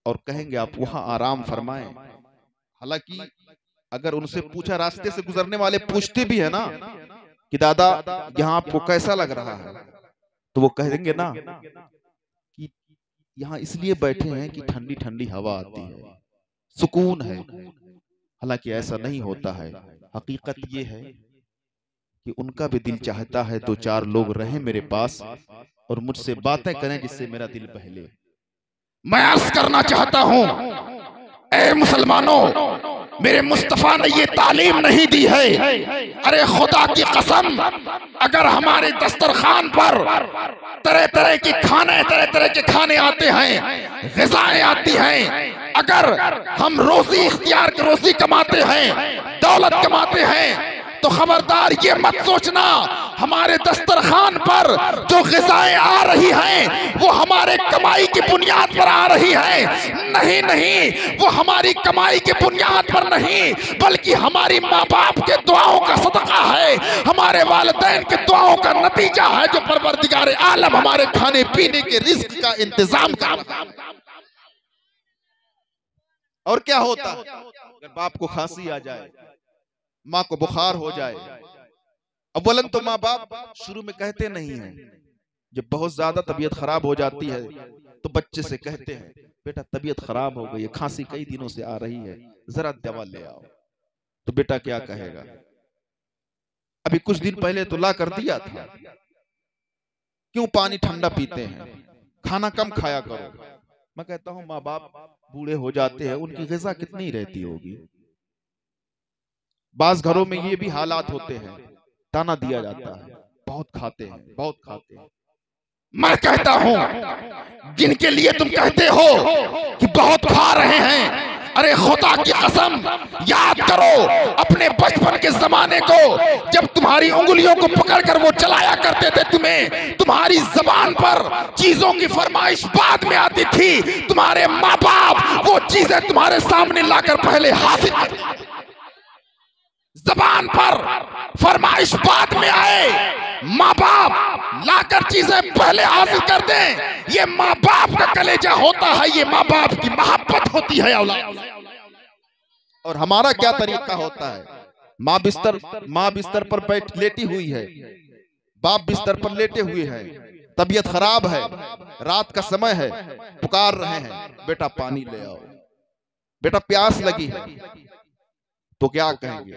और कहेंगे आप वहां आराम फरमाएं। हालांकि अगर उनसे पूछा, रास्ते से गुजरने वाले पूछते भी है ना कि दादा यहाँ आपको कैसा लग रहा है, तो वो कहेंगे ना कि यहाँ इसलिए बैठे हैं कि ठंडी ठंडी हवा आती है, सुकून है। हालांकि ऐसा नहीं होता है। हकीकत ये है कि उनका भी दिल चाहता है दो चार लोग रहें मेरे पास और मुझसे बातें करें जिससे मेरा दिल बहले। मैं अर्ज करना चाहता हूं, ए मुसलमानों, मेरे मुस्तफा ने ये तालीम नहीं दी है। अरे खुदा की कसम, अगर हमारे दस्तरखान पर तरह तरह के खाने आते हैं, ग़िज़ाएं आती हैं, अगर हम रोजी कमाते हैं, दौलत कमाते हैं, तो खबरदार ये मत सोचना हमारे दस्तरखान पर जो ग़िज़ाएं आ रही हैं वो हमारे कमाई की बुनियाद पर आ रही हैं। नहीं नहीं, वो हमारी कमाई की बुनियाद पर नहीं, बल्कि हमारी माँ बाप के दुआओं का सदका है, हमारे वालिदैन के दुआओं का नतीजा है, जो परवरदिगार आलम हमारे खाने पीने के रिज़्क़ का इंतजाम कर रहा है। और क्या होता अगर बाप को खांसी आ जाए, माँ को बुखार हो जाए? अव्वलन तो माँ बाप शुरू में कहते नहीं हैं, जब बहुत ज्यादा तबीयत खराब हो जाती है तो बच्चे से कहते हैं, बेटा तबीयत खराब हो गई है, खांसी कई दिनों से आ रही है, जरा दवा ले आओ। तो बेटा क्या कहेगा, अभी कुछ दिन पहले तो ला कर दिया था, क्यों पानी ठंडा पीते हैं, खाना कम खाया करो। मैं कहता हूं माँ बाप बूढ़े हो जाते हैं, उनकी ग़िज़ा कितनी रहती होगी। बाज घरों में ये भी हालात होते हैं, ताना दिया जाता है, बहुत खाते हैं, बहुत खाते हैं। मैं कहता हूं, जिनके लिए तुम कहते हो कि बहुत खा रहे हैं, अरे खुदा की कसम, याद करो अपने बचपन के जमाने को, जब तुम्हारी उंगलियों को पकड़कर वो चलाया करते थे तुम्हें। तुम्हारी जबान पर चीजों की फरमाइश बाद में आती थी, तुम्हारे माँ बाप वो चीजें तुम्हारे सामने लाकर पहले हासिल करते। जबान पर फरमाइश बाद में आए, माँ बाप लाकर चीजें पहले हासिल कर दें। ये माँ बाप का कलेजा होता है, ये माँ बाप की मोहब्बत होती है औलाद। और हमारा क्या तरीका होता है, माँ बिस्तर पर बैठ लेटी हुई है, बाप बिस्तर पर लेटे हुए हैं, तबीयत खराब है, रात का समय है, पुकार रहे हैं, बेटा पानी ले आओ, बेटा प्यास लगी है। तो क्या कहेंगे,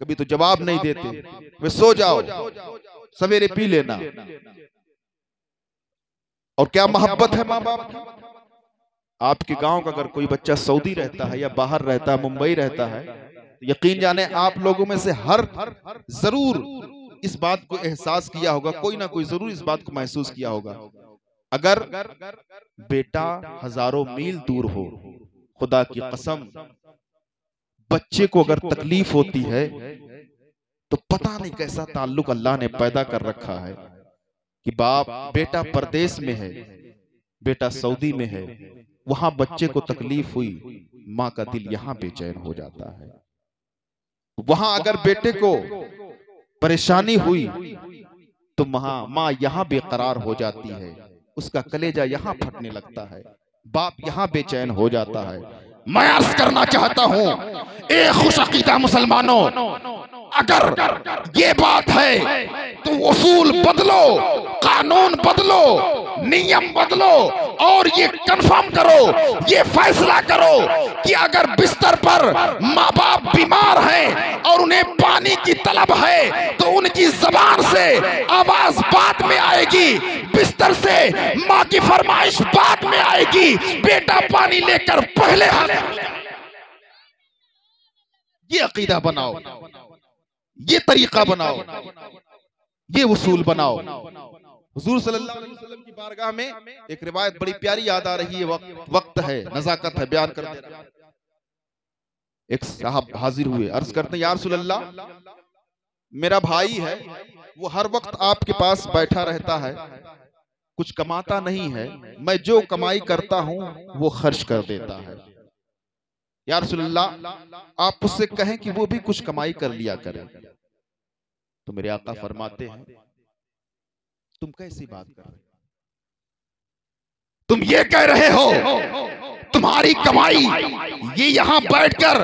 कभी तो जवाब नहीं देते, वे सो जाओ, सवेरे पी लेना। और क्या मोहब्बत है माँ बाप की। आपके गांव का अगर कोई बच्चा सऊदी रहता है या बाहर रहता है, मुंबई रहता है, तो यकीन जाने आप लोगों में से हर जरूर इस बात को एहसास किया होगा, कोई ना कोई जरूर इस बात को महसूस किया होगा, अगर बेटा हजारों मील दूर हो, खुदा की कसम बच्चे को अगर तकलीफ होती है तो पता नहीं कैसा ताल्लुक अल्लाह ने पैदा कर रखा है कि बेटा परदेश में है, बेटा सऊदी में है, वहां बच्चे को तकलीफ हुई, माँ का दिल यहां बेचैन हो जाता है। वहां अगर बेटे को परेशानी हुई तो माँ यहाँ बेकरार हो जाती है, उसका कलेजा यहाँ फटने लगता है, बाप यहाँ बेचैन हो जाता है। मैं अर्ज करना चाहता हूँ ए खुश अकीदा मुसलमानों, अगर ये बात है तो उसूल बदलो, कानून बदलो, नियम बदलो और ये कंफर्म करो, ये फैसला करो कि अगर बिस्तर पर माँ बाप बीमार हैं और उन्हें पानी की तलब है तो उनकी जबान से आवाज बाद में आएगी, बिस्तर से माँ की फरमाइश बाद में आएगी, बेटा पानी लेकर पहले ये अकीदा बनाओ, ये तरीका बनाओ, ये उसूल बनाओ। हुजूर सल्लल्लाहु अलैहि वसल्लम की बारगाह में एक रिवायत बड़ी प्यारी याद आ रही है, वक्त है, नजाकत है, बयान कर दे। एक साहब हाजिर हुए, अर्ज करते हैं या रसूल अल्लाह, मेरा भाई है, वो हर वक्त आपके पास बैठा रहता है, कुछ कमाता नहीं है, मैं जो कमाई करता हूं वो खर्च कर देता है। या रसूल अल्लाह, आप उससे कहें कि वो भी कुछ कमाई कर लिया करे। तो मेरे आका फरमाते हैं, तुम कैसी बात कर रहे हो? तुम ये कह रहे हो तुम्हारी कमाई ये यहाँ बैठकर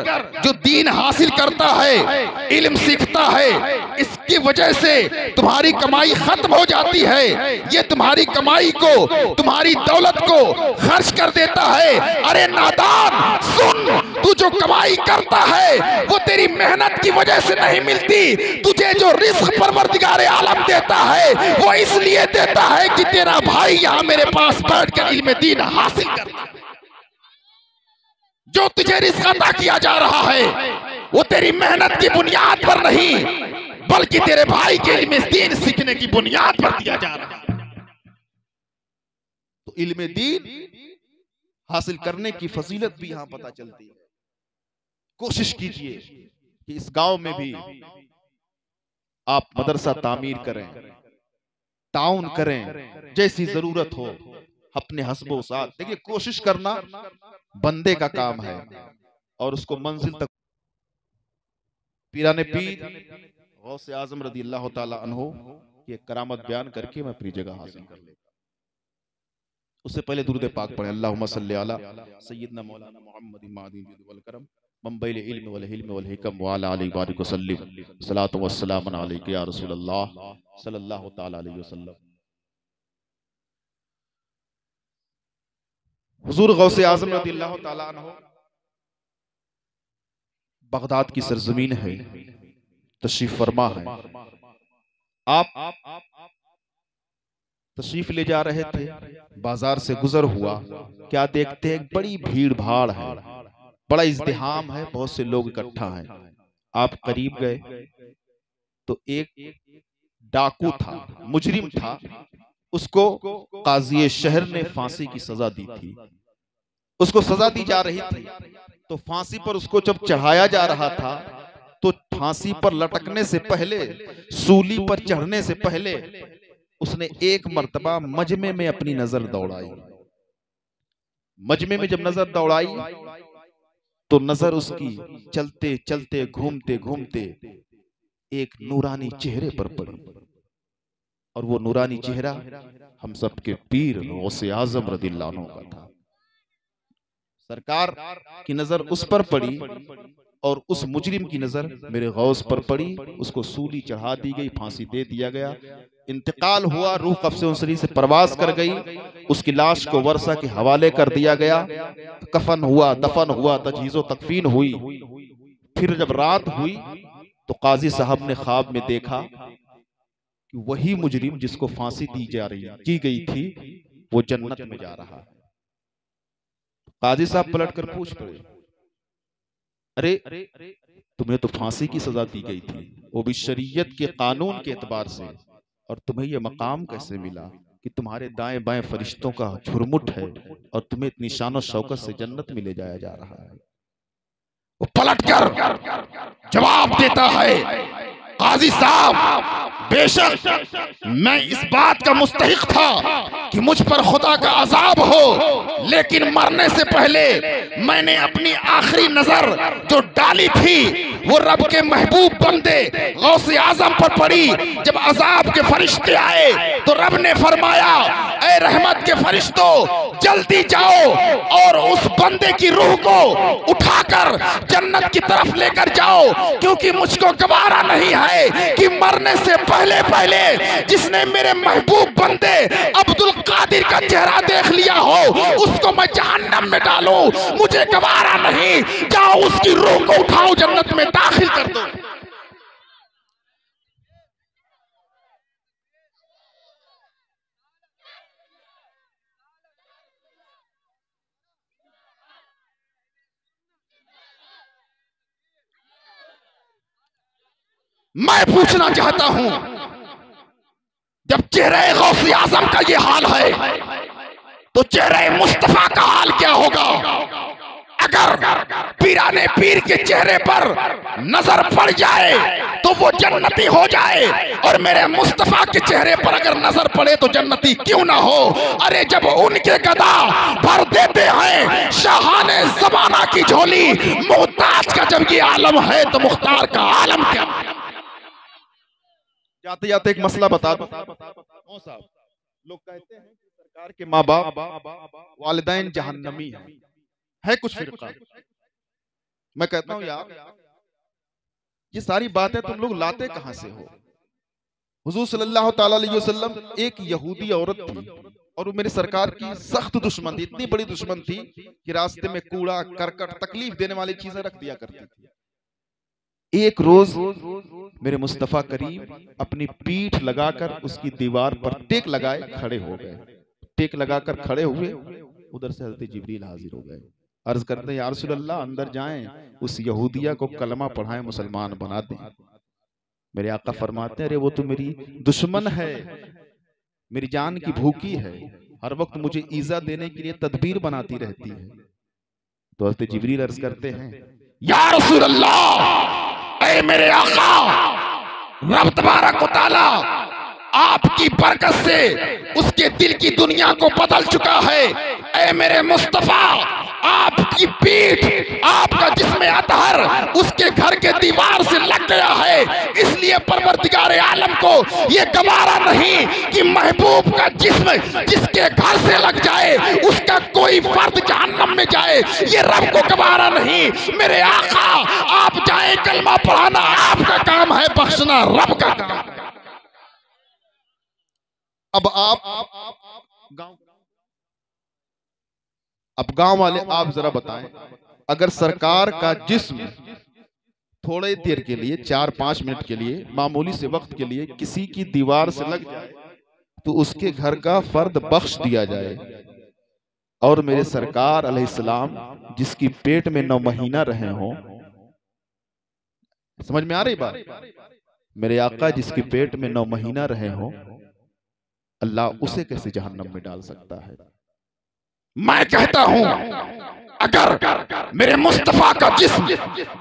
जो दीन हासिल करता है, इल्म सीखता है, इसकी वजह से तुम्हारी कमाई खत्म हो जाती है, ये तुम्हारी कमाई को, तुम्हारी दौलत को खर्च कर देता है। अरे नादान सुन, तू जो कमाई करता है वो तेरी मेहनत की वजह से नहीं मिलती, तुझे जो रिस्क परवरदिगार आलम देता है वो इसलिए देता है कि तेरा भाई यहाँ मेरे पास बैठकर इल्म दीन हासिल करता है। जो तुझे रिस्क अता किया जा रहा है वो तेरी मेहनत की बुनियाद पर नहीं, बल्कि तेरे भाई के इल्म दीन सीखने की बुनियाद पर दिया जा रहा है। तो इल्म दीन हासिल करने की फजीलत भी यहां पता चलती है। कोशिश कीजिए कि इस गांव में भी आप मदरसा तामीर करें, ताउन करें, जैसी जरूरत हो अपने हस्बो साथ। देखिए, कोशिश करना बंदे का काम है और उसको मंजिल तक। पीराने पीर गौसे आजम रदी अल्लाह ताला अन्हो की करामत बयान करके मैं अपनी जगह हासिल कर लेता। उससे पहले दुरूद पाक पढ़े, अल्लाहुम्मा सल्ली अला सय्यिदना मौलाना मुहम्मद मादिन वल करम मुंबई इल्म वल हिल्म वल हिकम व अला आलिहि बारिक वसल्लम सलातु व सलाम अलैका या रसूल अल्लाह सल्लल्लाहु तआला अलैहि वसल्लम। हुजूर गौसे आजम रज़ियल्लाहु ताला अन्हु बगदाद की सरजमीन है, तशरीफ फरमा है। आप तशरीफ ले जा रहे थे, बाजार से गुजर हुआ, क्या देखते हैं बड़ी भीड़ भाड़ है, बड़ा इज़्तिहाम है, बहुत से लोग इकट्ठा हैं। आप करीब गए तो एक डाकू था, मुजरिम था, उसको काजी शहर ने फांसी की सजा दी थी। उसको सजा दी जा रही थी तो फांसी पर उसको जब चढ़ाया जा रहा था तो फांसी पर लटकने से पहले, सूली पर चढ़ने से पहले उसने एक मर्तबा मजमे में अपनी नजर दौड़ाई। मजमे में जब नजर दौड़ाई तो नजर उसकी चलते चलते घूमते घूमते एक नूरानी चेहरे पर पड़ी, और वो नूरानी चेहरा हम सबके पीर गौसे आजम रज़ियल्लाहु अन्हु का था। सरकार की नजर उस पर पड़ी और उस मुजरिम की नजर मेरे गौस पर पड़ी, उसको सूली चढ़ा दी गई, फांसी दे दिया गया, इंतकाल हुआ, रूह कब्ज़े उनसरी से परवास कर गई, उसकी लाश को वर्षा के हवाले कर दिया गया, कफन हुआ, दफन हुआ, तजहीज़ो तकफीन हुई। फिर जब रात हुई तो काजी साहब ने ख्वाब में देखा कि वही मुजरिम जिसको फांसी की गई थी वो जन्नत में जा रहा है। काजी साहब पलट कर पूछ पड़े, अरे तुम्हें तो फांसी की सजा दी गई थी, वो भी शरीयत के कानून के एतबार से, और तुम्हें यह मकाम कैसे मिला कि तुम्हारे दाएं बाएं फरिश्तों का झुरमुट है और तुम्हें इतनी शान और शौकत से जन्नत में ले जाया जा रहा है? वो पलट कर जवाब देता है, काजी साहब, बेशक मैं इस बात का मुस्तहिक था कि मुझ पर खुदा का अजाब हो, लेकिन मरने से पहले मैंने अपनी आखिरी नजर जो डाली थी वो रब के महबूब बंदे गौसे आजम पर पड़ी। जब अजाब के फरिश्ते आए तो रब ने फरमाया, ऐ रहमत के फरिश्तों, जल्दी जाओ और उस बंदे की रूह को उठाकर जन्नत की तरफ लेकर जाओ, क्योंकि मुझको गवारा नहीं है कि मरने से पहले पहले जिसने मेरे महबूब बंदे अब्दुल कादिर का चेहरा देख लिया हो उसको मैं जहन्नम में डालूं। मुझे गवारा नहीं, जाओ उसकी रूह को उठाओ, जन्नत में दाखिल कर दो। मैं पूछना चाहता हूं, जब चेहरे गौसे आजम का ये हाल है तो चेहरे मुस्तफा का हाल क्या होगा? अगर पीराने पीर के चेहरे पर नजर पड़ जाए तो वो जन्नती हो जाए, और मेरे मुस्तफा के चेहरे पर अगर नजर पड़े तो जन्नती क्यों ना हो? अरे जब उनके गदा भर देते हैं शाहाने ज़माना की झोली, मोहताज का जब ये आलम है तो मुख्तार का आलम क्या? जाते जाते एक मसला बता दो। साहब, लोग कहते हैं कि सरकार के माँ बाप वालिदैन जहन्नमी है कुछ फिरका। मैं कहता हूँ यार, ये सारी बातें तुम लोग लाते कहां से हो? हुजूर सल्लल्लाहु ताला अलैहि वसल्लम एक यहूदी औरत थी और वो मेरी सरकार की सख्त दुश्मन थी, इतनी बड़ी दुश्मन थी कि रास्ते में कूड़ा करकट तकलीफ देने वाली चीजें रख दिया करती थी। एक रोज मेरे मुस्तफा करीम अपनी पीठ लगाकर उसकी दीवार पर टेक लगाए खड़े हो गए। टेक लगाकर खड़े हुए, उधर से हज़रत जिब्रील हाजिर हो गए। अर्ज करते हैं, या रसूल अल्लाह, अंदर जाएं, उस यहूदिया को कलमा पढ़ाएं, मुसलमान बना दें। मेरे आका फरमाते हैं, अरे वो तो मेरी दुश्मन है, मेरी जान की भूखी है, हर वक्त मुझे ईजा देने के लिए तदबीर बनाती रहती है। तो हज़रत जिब्रील अर्ज करते हैं, या रसूल अल्लाह, ऐ मेरे आका, रब तबारक व तआला आपकी बरकत से उसके दिल की दुनिया को बदल चुका है। ऐ मेरे मुस्तफा, आपकी पीठ, आपका जिस्म अतहर उसके घर के दीवार से लग गया है, इसलिए परवरदिगार आलम को ये गवारा नहीं कि महबूब का जिस्म जिसके घर से लग जाए उसका कोई फर्द जहन्नम में जाए, ये रब को गवारा नहीं। मेरे आका, आप जाएं, कलमा पढ़ाना आपका काम है, बख्शना रब का काम है। अब गांव वाले आप जरा बताएं, अगर सरकार का जिस्म थोड़े देर के लिए, 4-5 मिनट के लिए, मामूली से वक्त के लिए किसी की दीवार से लग जाए तो उसके घर का फर्द बख्श दिया जाए, और मेरे सरकार अलैहिस्सलाम जिसकी पेट में 9 महीना रहे हों, समझ में आ रही बात? मेरे आका जिसकी पेट में 9 महीना रहे हों, अल्लाह उसे कैसे जहन्नम में डाल सकता है? मैं कहता हूं, अगर मेरे मुस्तफा का जिस्म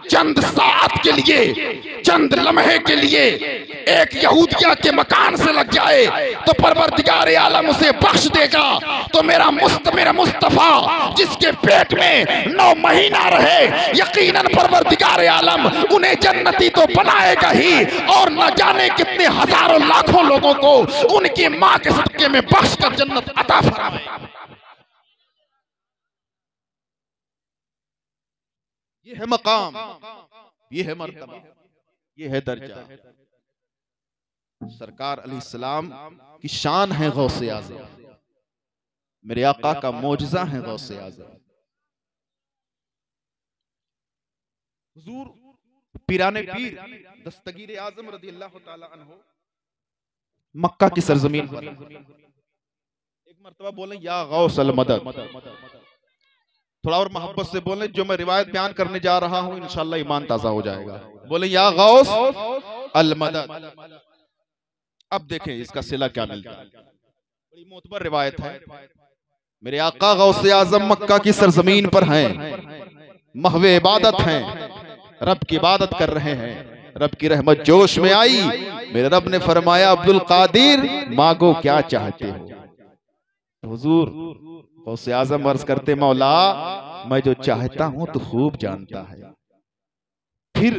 चंद सात के लिए, चंद लम्हे के लिए एक यहूदिया के मकान से लग जाए तो परवरदिगार आलम उसे बख्श देगा। तो मेरा मुस्तफा जिसके पेट में 9 महीना रहे, यकीनन परवरदिगार आलम उन्हें जन्नती तो बनाएगा ही, और न जाने कितने हजारों लाखों लोगों को उनकी माँ के सदके में बख्श कर जन्नत अता फरमाएगा। ये है मकाम, ये है मर्तबा, ये है दर्जा। सरकार अलैहिस्सलाम की शान है गौसे आज़म, मेरे आका का मौजज़ा है गौसे आज़म। हुजूर पीराने पीर दस्तगीर आज़म रज़ियल्लाहु ताला अन्हु मक्का की सरजमीन पर एक मर्तबा बोले, या गौसल मदद। थोड़ा और मोहब्बत से बोले, जो मैं रिवायत बयान करने जा रहा हूं इंशाअल्लाह ईमान ताजा हो जाएगा। बोले, या गौस अल मदद। अब देखें इसका सिला क्या मिलता है। बड़ी मोतबर रिवायत है। मेरे आका गौसे आजम मक्का की सरजमीन पर हैं, महवे इबादत हैं, रब की इबादत कर रहे हैं। रब की रहमत जोश में आई। मेरे रब ने फरमाया अब्दुल कादिर मांगो क्या चाहते हो। हुजूर गौसे आजम अर्ज करते मौला मैं जो चाहता हूं तो खूब जानता है। फिर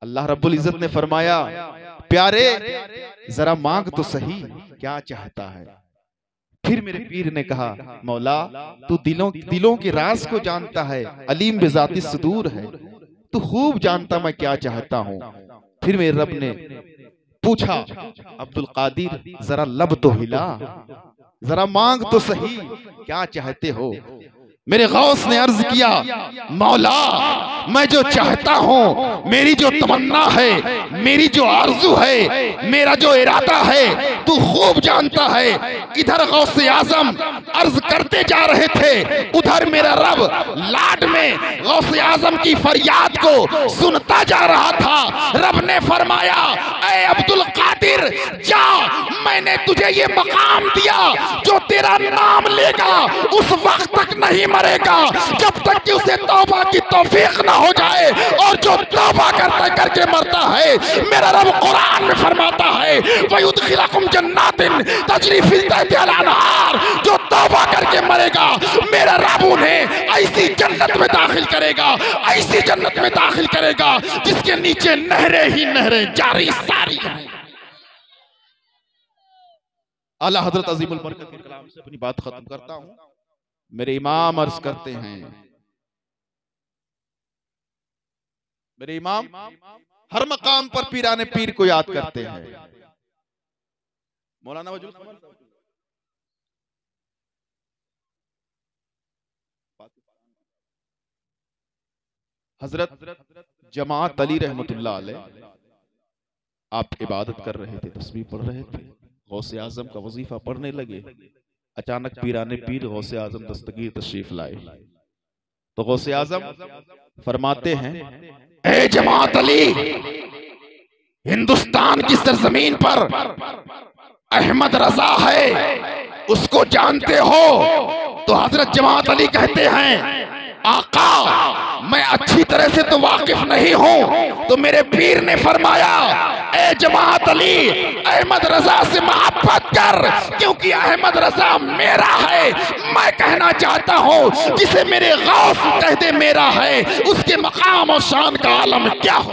अल्लाह रब्बुल इज्जत ने फरमाया प्यारे जरा मांग तो सही क्या चाहता है। फिर मेरे पीर ने कहा मौला तू दिलों के राज को जानता है, अलीम बिजाती सुदूर है, तू खूब जानता मैं क्या चाहता हूं। फिर मेरे रब ने पूछा अब्दुल कादिर जरा लब तो हिला, जरा मांग तो सही क्या चाहते हो। मेरे गौस ने अर्ज किया मौला मैं जो चाहता हूं, मेरी जो तमन्ना है, मेरी जो आरज़ू है, मेरा जो इरादा है तू खूब जानता है। इधर गौसे आजम अर्ज करते जा रहे थे, उधर मेरा रब लाड में गौसे आजम की फरियाद को सुनता जा रहा था। रब ने फरमाया ऐ अब्दुल कादिर जा, मैंने तुझे ये मकाम दिया जो तेरा नाम लेगा उस वक्त तक नहीं मरेगा जब तक कि उसे तौबा की तौफीक ना हो जाए, और जो तौबा करके मरता है मेरा रब कुरान में फरमाता है वयुदखिलकुम जन्नातिन तजरी फिल तहतिहा अल-अनहार, जो तौबा करके मरेगा मेरा रब उन्हें ऐसी जन्नत में दाखिल करेगा, ऐसी जन्नत में दाखिल करेगा जिसके नीचे नहरें ही नहरें जारी सारी हैं। आला हजरत अजीमुल बरकत के कलाम से अपनी बात खत्म करता हूं। मेरे इमाम अर्ज करते हैं, मेरे इमाम हर मकाम पर पीराने पीर को याद करते हैं। मौलाना वजूद हजरत जमात अली रहमतुल्लाह अलैह आप इबादत कर रहे थे, तस्बीह पढ़ रहे थे, गौसे आजम का वजीफा पढ़ने लगे, अचानक पीराने पीर गौसे आजम दस्तगीर तशरीफ लाए। तो गौसे आजम फरमाते हैं ए जमात अली, हिंदुस्तान की सरजमीन पर अहमद रजा है, उसको जानते हो? तो हजरत जमात अली कहते हैं आका मैं अच्छी तरह से तो वाकिफ नहीं हूं। तो मेरे पीर ने फरमाया ए जमात अली अहमद रजा से मोहब्बत कर, क्योंकि अहमद रजा मेरा है। मैं कहना चाहता हूं जिसे मेरे गौस कह दे मेरा है, उसके मकाम और शान का आलम क्या हो।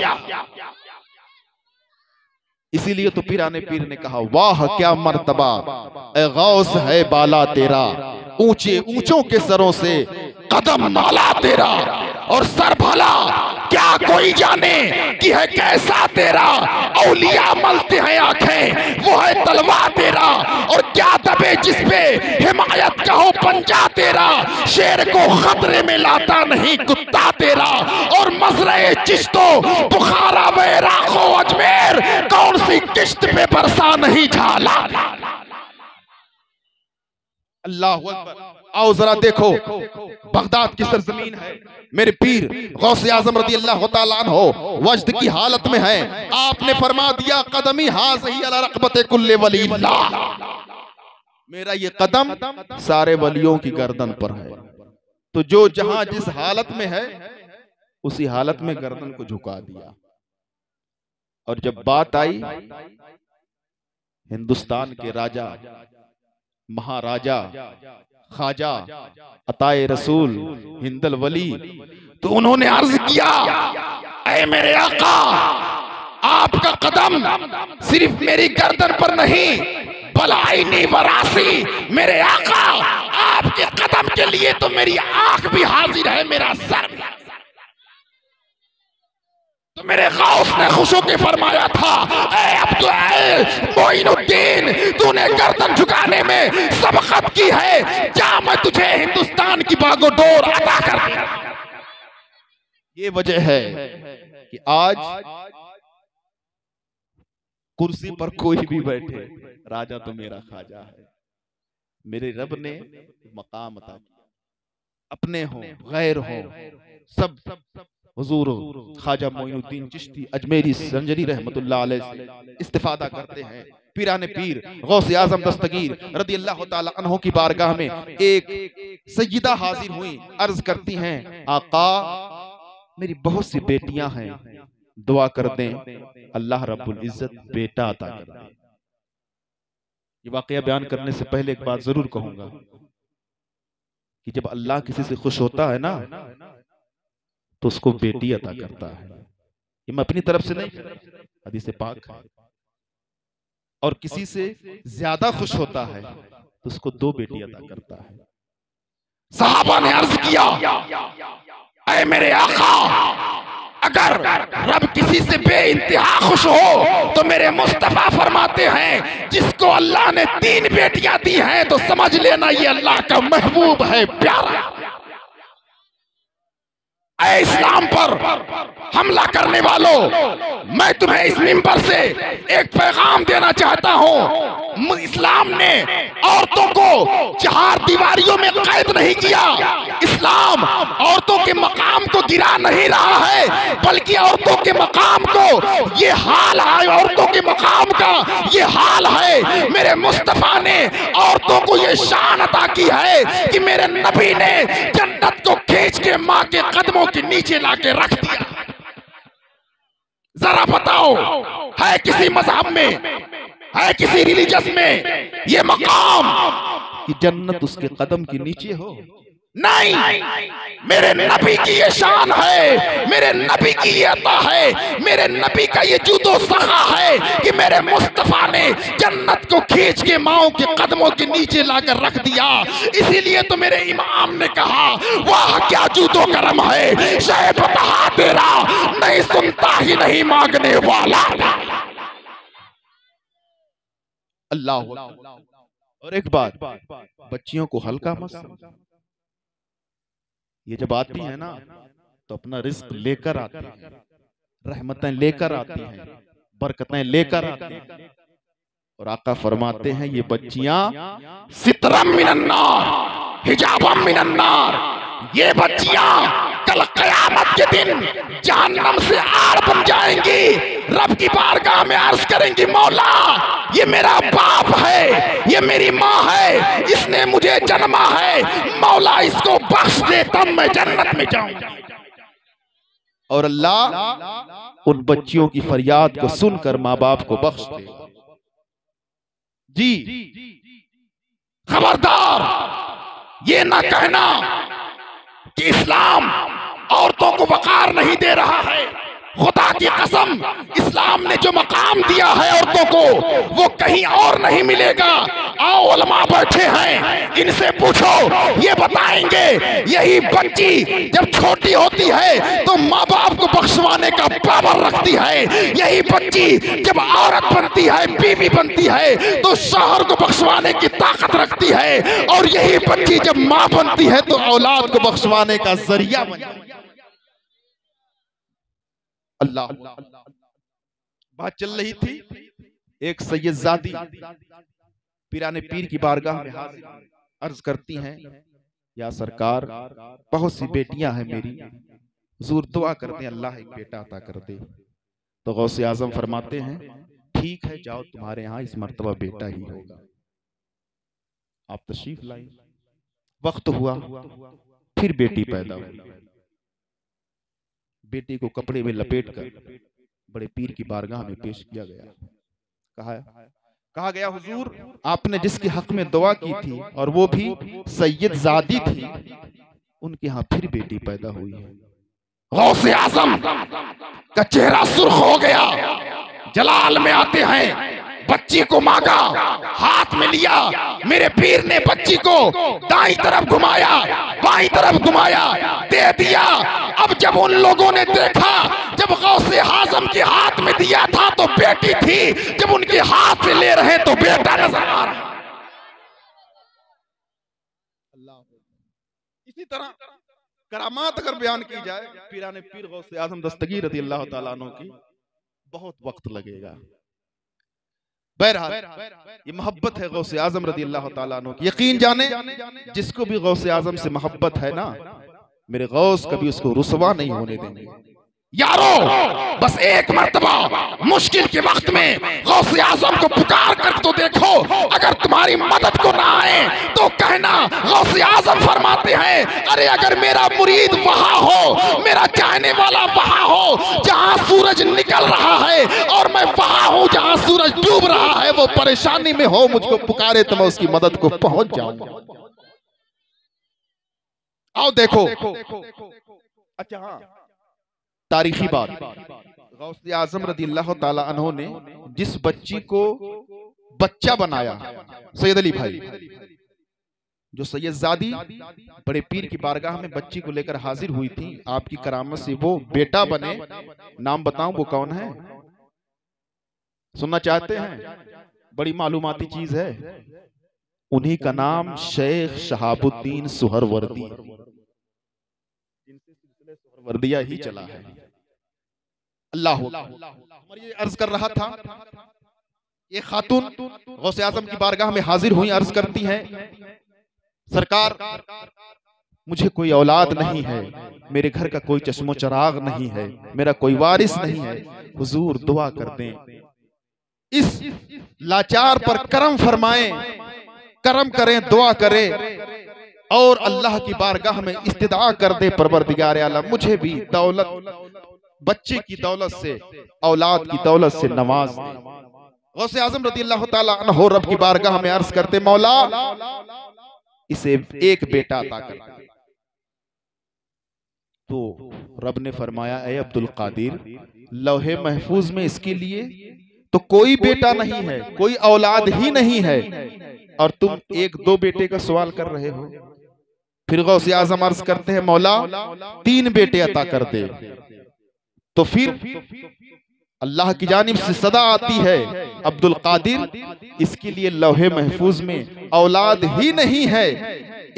इसीलिए तो पीराने पीर ने कहा वाह क्या मर्तबा ए गौस है बाला तेरा, ऊंचे ऊंचों के सरों से कदम नाला तेरा, और सर भला क्या कोई जाने कि है कैसा तेरा। औलिया मलते हैं आंखें वो है तलवा तेरा, और क्या दबे जिसपे हिमायत का हो पंजा तेरा। शेर को खतरे में लाता नहीं कुत्ता तेरा, और मजरे चिश्तो बुखारा व राखो अजमेर कौन सी किश्त पे बरसा नहीं झाला। अल्लाह अकबर। आओ जरा देखो बगदाद की सरजमीन है, मेरे पीर गौसे आजम रज़ी अल्लाह तआला अन्हो वजद की हालत में है। आपने फरमा दिया कदमी हाज़ी अला रक़बत कुल्ले वलील्लाह, मेरा ये कदम सारे वलियों की गर्दन पर है। तो जो जहां जिस हालत में है उसी हालत में गर्दन को झुका दिया। और जब बात आई हिंदुस्तान के राजा महाराजा ख्वाजा अताए रसूल हिंदल वली, तो उन्होंने अर्ज किया ऐ मेरे आका आपका कदम सिर्फ मेरी गर्दन पर नहीं बल आईनी वरासी, मेरे आका आपके कदम के लिए तो मेरी आंख भी हाजिर है, मेरा सर भी। तो मेरे गौस ने खुश होकर फरमाया था ऐ अब्दुल मोइनुद्दीन तूने गर्दन झुकाने में सबकत की है, जा मैं तुझे हिंदुस्तान की बागडोर अता कर दिया। ये वजह है कि आज कुर्सी पर कोई भी बैठे राजा तो मेरा ख्वाजा है। मेरे रब ने मकाम अता किया, अपने हो गैर हो सब हुजूर ख्वाजा मोइनुद्दीन चिश्ती अजमेरी संजरी रहमतुल्लाह अलैह से इस्तिफादा करते हैं। पीराने पीर गौसे आजम दस्तगीर रज़ी अल्लाह तआला अन्हो की बारगाह में एक सय्यदा हाजिर हुई, अर्ज करती हैं आका मेरी बहुत सी बेटियां हैं, दुआ कर दें अल्लाह रब्बुल इज्जत बेटा अता कर दे। ये वाकया बयान करने से पहले एक बात जरूर कहूंगा कि जब अल्लाह किसी से खुश होता है ना तो उसको बेटी अता करता है। ये मैं अपनी तरफ से नहीं, हदीस पाक है। और किसी से ज्यादा खुश होता है तो उसको 2 बेटी अता करता है। सहाबा ने अर्ज किया, ऐ मेरे आका, अगर रब किसी से बेइंतहा खुश हो तो मेरे मुस्तफा फरमाते हैं जिसको अल्लाह ने 3 बेटियां दी हैं तो समझ लेना ये अल्लाह का महबूब है, प्यारा। ऐ इस्लाम पर हमला करने वालों, मैं तुम्हें इस मिंबर से एक पैगाम देना चाहता हूं। इस्लाम ने औरतों को 4 दीवारियों में कैद नहीं किया। इस्लाम औरतों के मकाम को गिरा नहीं रहा है, बल्कि औरतों के मकाम को ये हाल है, औरतों के मकाम का ये हाल है। मेरे मुस्तफा ने औरतों को ये शान अता की है कि मेरे नबी ने जन्नत को खींच के मां के कदमों के नीचे लाके रख दिया। जरा बताओ, है किसी मजहब में, है किसी रिलीजियस में ये मकाम कि जन्नत उसके कदम के नीचे हो? नहीं, मेरे नबी की ये शान है, मेरे नबी की ये अता है, मेरे नबी का ये जूदो सखा है कि मेरे मुस्तफा ने जन्नत को खींच के माओ के कदमों के नीचे लाकर रख दिया। इसीलिए तो मेरे इमाम ने कहा, वाह क्या जूदो करम है, शायद बता तेरा नहीं सुनता ही नहीं मांगने वाला। अल्लाह। और एक बात, बच्चियों को हल्का मत समझो। ये जब आती है ना तो अपना रिस्क लेकर आती है, रहमतें लेकर आती हैं, बरकतें लेकर आती हैं। और आका फरमाते हैं ये बच्चियां सितरम मिनन्नार, हिजाबम मिनन्नार, ये बच्चियां कल कयामत के दिन जहन्नम से आड़ बन जाएंगी। रब की बारगाह में अर्ज करेंगी, मौला ये मेरा बाप है, ये मेरी माँ है, इसने मुझे जन्मा है, मौला इसको बख्श दे तब मैं जन्नत में जाऊंगा। और अल्लाह उन बच्चियों की फरियाद को सुनकर माँ बाप को बख्श दे। जी खबरदार ये ना कहना कि इस्लाम औरतों को वकार नहीं दे रहा है। खुदा की कसम, इस्लाम ने जो मकाम दिया है औरतों को वो कहीं और नहीं मिलेगा। आओ उलमा बैठे हैं, इनसे पूछो, ये बताएंगे। यही बच्ची जब छोटी होती है तो माँ बाप को बख्शवाने का पावर रखती है। यही बच्ची जब औरत बनती है, बीवी बनती है, तो शौहर को बख्शवाने की ताकत रखती है। और यही बच्ची जब माँ बनती है तो औलाद को बख्शवाने का जरिया बन जाती है। अल्लाह। बात चल रही थी, एक सैयदजादी पीराने पीर की बारगाह में अर्ज करती हैं, या सरकार बहुत सी बेटियां हैं मेरी, हुजूर दुआ कर दें अल्लाह एक बेटा अता कर दे। तो गौसे आजम फरमाते हैं, ठीक है जाओ, तुम्हारे यहाँ इस मर्तबा बेटा ही होगा। आप तशरीफ लाई, वक्त हुआ, फिर बेटी पैदा हुई। बेटी को कपड़े में लपेटकर बड़े पीर की बारगाह में पेश किया गया। कहा गया हुजूर आपने जिसके हक में दुआ की थी और वो भी सैयदजादी थी, उनके यहाँ फिर बेटी पैदा हुई है। गौसे आजम का चेहरा सुर्ख हो गया। जलाल में आते हैं, बच्ची को मांगा, हाथ में लिया, मेरे पीर ने बच्ची को दाईं तरफ घुमाया, बाईं तरफ घुमाया, दे दिया। अब जब उन लोगों ने देखा, जब गौसे आजम के हाथ में दिया था तो बेटी थी, जब उनके हाथ से ले रहे तो बेटा नजर आ रहा। इसी तरह करामात अगर बयान की जाए पीराने पीर गौसे आजम दस्तगीर रज़ी अल्लाह तआला अन्हु की, बहुत वक्त लगेगा। बहरहाल ये मोहब्बत है गौसे आजम रज़ी अल्लाह तआला अन्हु की। यकीन जाने जिसको भी गौसे आजम से मोहब्बत है ना, मेरे गौस कभी उसको रुसवा नहीं होने देंगे। यारो बस एक मर्तबा मुश्किल के वक्त में गौसे आजम को पुकार कर तो देखो, अगर तुम्हारी मदद को ना आए तो कहना। गौसे आजम फरमाते हैं, अरे अगर मेरा मुरीद वहां हो, मेरा चाहने वाला वहां हो जहां सूरज निकल रहा है, और मैं वहां हूं जहां सूरज डूब रहा है, वो परेशानी में हो, मुझको पुकारे तो मैं उसकी मदद को पहुंच जाऊंगा। आओ देखो। अच्छा हाँ, तारीखी बात, गौसे आजम रदियल्लाहु ताला अन्हु ने जिस बच्ची को बच्चा बनाया, सैयद अली भाई जो सैयदजादी बड़े पीर की बारगाह में बच्ची को लेकर हाजिर हुई थी, आपकी करामत से वो बेटा बने, नाम बताऊं वो कौन है? सुनना चाहते हैं? बड़ी मालूमाती चीज है। उन्हीं का नाम शेख शहाबुद्दीन सुहरवर्दी, वर्दिया ही चला है। अल्लाह ये अर्ज कर रहा था, ये खातून गौसे आजम की बारगाह में हाजिर हुई, अर्ज करती हैं, सरकार मुझे कोई औलाद नहीं है, मेरे घर का कोई चश्मो चराग नहीं है, मेरा कोई वारिस नहीं है, हुजूर दुआ कर दें, इस लाचार पर करम फरमाएं, करम करें, दुआ करें, और अल्लाह की बारगाह में इस्तिदा कर दे, परवरदिगार आलम मुझे भी दौलत, बच्चे की दौलत से, औलाद की दौलत से नवाज दे। गौसे आजम रदियल्लाहु ताला अन्हु रब की बारगाह में अर्ज करते, मौला इसे एक बेटा अता कर। तो रब ने फरमाया, ए अब्दुल कादिर, लौहे महफूज में इसके लिए तो कोई बेटा नहीं है, कोई औलाद ही नहीं है, और तुम एक दो बेटे का सवाल कर रहे हो। फिर गौसे आजम अर्ज करते हैं, मौला 3 बेटे अता कर दे। तो फिर अल्लाह की जानिब से सदा आती है, अब्दुल कादिर इसके लिए लौहे महफूज में औलाद ही नहीं है,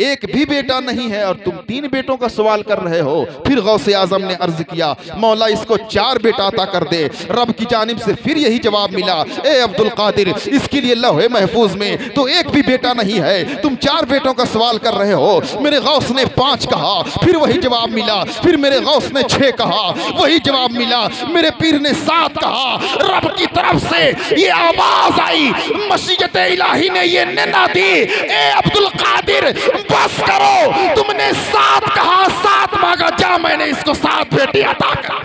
एक भी बेटा नहीं है, और तुम 3 बेटों का सवाल कर रहे हो। फिर गौसे आजम ने अर्ज किया, मौला इसको 4 बेटा अता कर दे। रब की जानिब से फिर यही जवाब मिला, ए अब्दुल कादिर इसके लिए लौहे महफूज में तो एक भी बेटा नहीं है, तुम 4 बेटों का सवाल कर रहे हो। मेरे गौस ने 5 कहा, फिर वही जवाब मिला। फिर मेरे गौस ने 6 कहा, वही जवाब मिला। मेरे पीर ने 7 कहा। रब की तरफ से ये आवाज आई, मशीयत इलाही ने ये निदा दी, ए अब्दुल कादिर बस करो, तुमने 7 कहा, 7 मांगा, जा मैंने इसको 7 बेटे अता कर।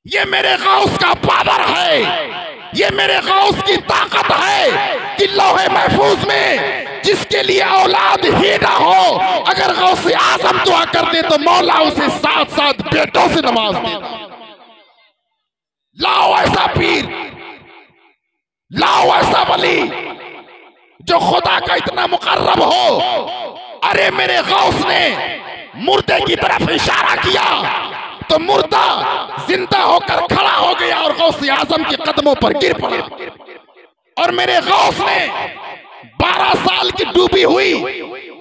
ये मेरे गौस का पावर है, ये मेरे गौस की ताकत है कि लौहे महफूज में जिसके लिए औलाद ही ना हो, अगर गौसे आजम दुआ कर दे तो मौला उसे 7-7 बेटों से नवाज देगा। लाओ ऐसा पीर, लाओ ऐसा वली जो खुदा का इतना मुकर्रब हो। अरे मेरे गौस ने मुर्दे की तरफ इशारा किया तो मुर्दा जिंदा होकर खड़ा हो गया और गौसे आजम के कदमों पर गिर पड़ा। और मेरे गौस ने 12 साल की डूबी हुई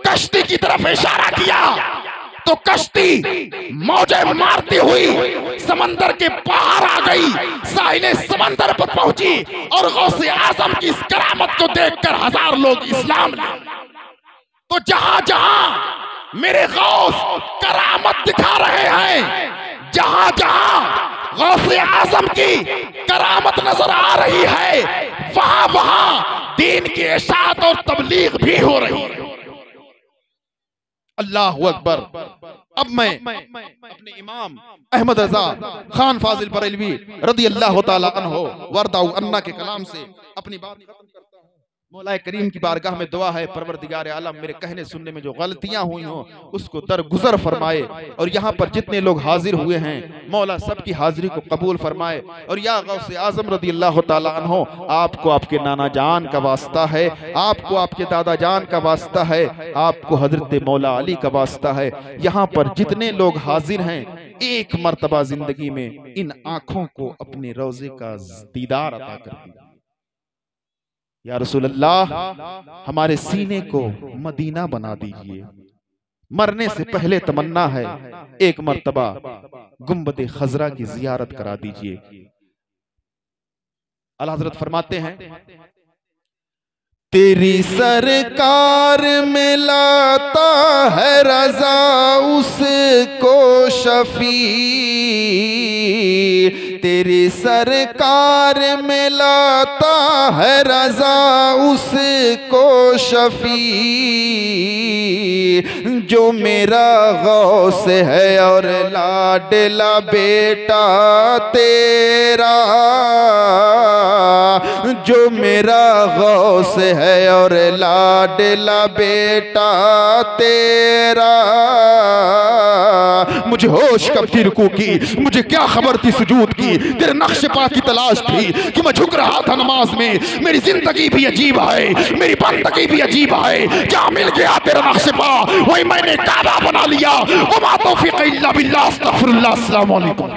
कश्ती की तरफ इशारा किया तो कश्ती मौजें मारती हुई समंदर के बाहर आ गई, साहिले समंदर पर पहुंची, और गौसे आजम की इस करामत को देखकर 1000 लोग इस्लाम लाए। तो जहां जहां मेरे गौस करामत दिखा रहे हैं, जहां जहां गौसे आजम की करामत नजर आ रही है, वहां वहां दीन की इशाअत और तबलीग भी हो रही है। अल्लाह अकबर। अब मैं अपने इमाम अहमद रजा खान फाजिल बरेलवी रदियल्लाहु ताला अन्हु वरदाउ अन्ना के कलाम से अपनी बात खत्म करता हूं। मौला करीम की बारगाह में दुआ है, परवरदिगार आलम मेरे कहने सुनने में जो गलतियां हुई हों उसको दरगुजर फरमाए, और यहाँ पर जितने लोग हाजिर हुए हैं मौला सबकी हाजिरी को कबूल फरमाए। और या गौसे आजम रदियल्लाहु ताला अन्हु, आपको आपके नाना जान का वास्ता है, आपको आपके दादा जान का वास्ता है, आपको हजरत मौला अली का वास्ता है। यहाँ पर जितने लोग हाजिर हैं, एक मर्तबा जिंदगी में इन आंखों को अपने रोजे का दीदार अता कर दिया। या रसूल अल्लाह, हमारे सीने को मदीना बना दीजिए। मरने से पहले तमन्ना है एक मर्तबा गुंबद खजरा की जियारत करा दीजिए। आला हजरत फरमाते हैं, तेरी सरकार में लाता है रजा उसको शफी, तेरी सरकार में लाता है रजा उसको शफी, जो मेरा गौस है और लाडला बेटा तेरा, जो मेरा गौस है और लाडला बेटा तेरा। मुझे होश कब थी रुकू की, मुझे क्या खबर थी सुजूद की, तेरे नक्श पा की तलाश थी कि मैं झुक रहा था नमाज में। मेरी जिंदगी भी अजीब है, मेरी बंदगी भी अजीब है, जहाँ मिल गया तेरा नक्श पा वही मैंने काबा बना लिया। वमा तौफीक इल्ला बिल्लाह, अस्तगफिरुल्लाह, अस्सलामु अलैकुम।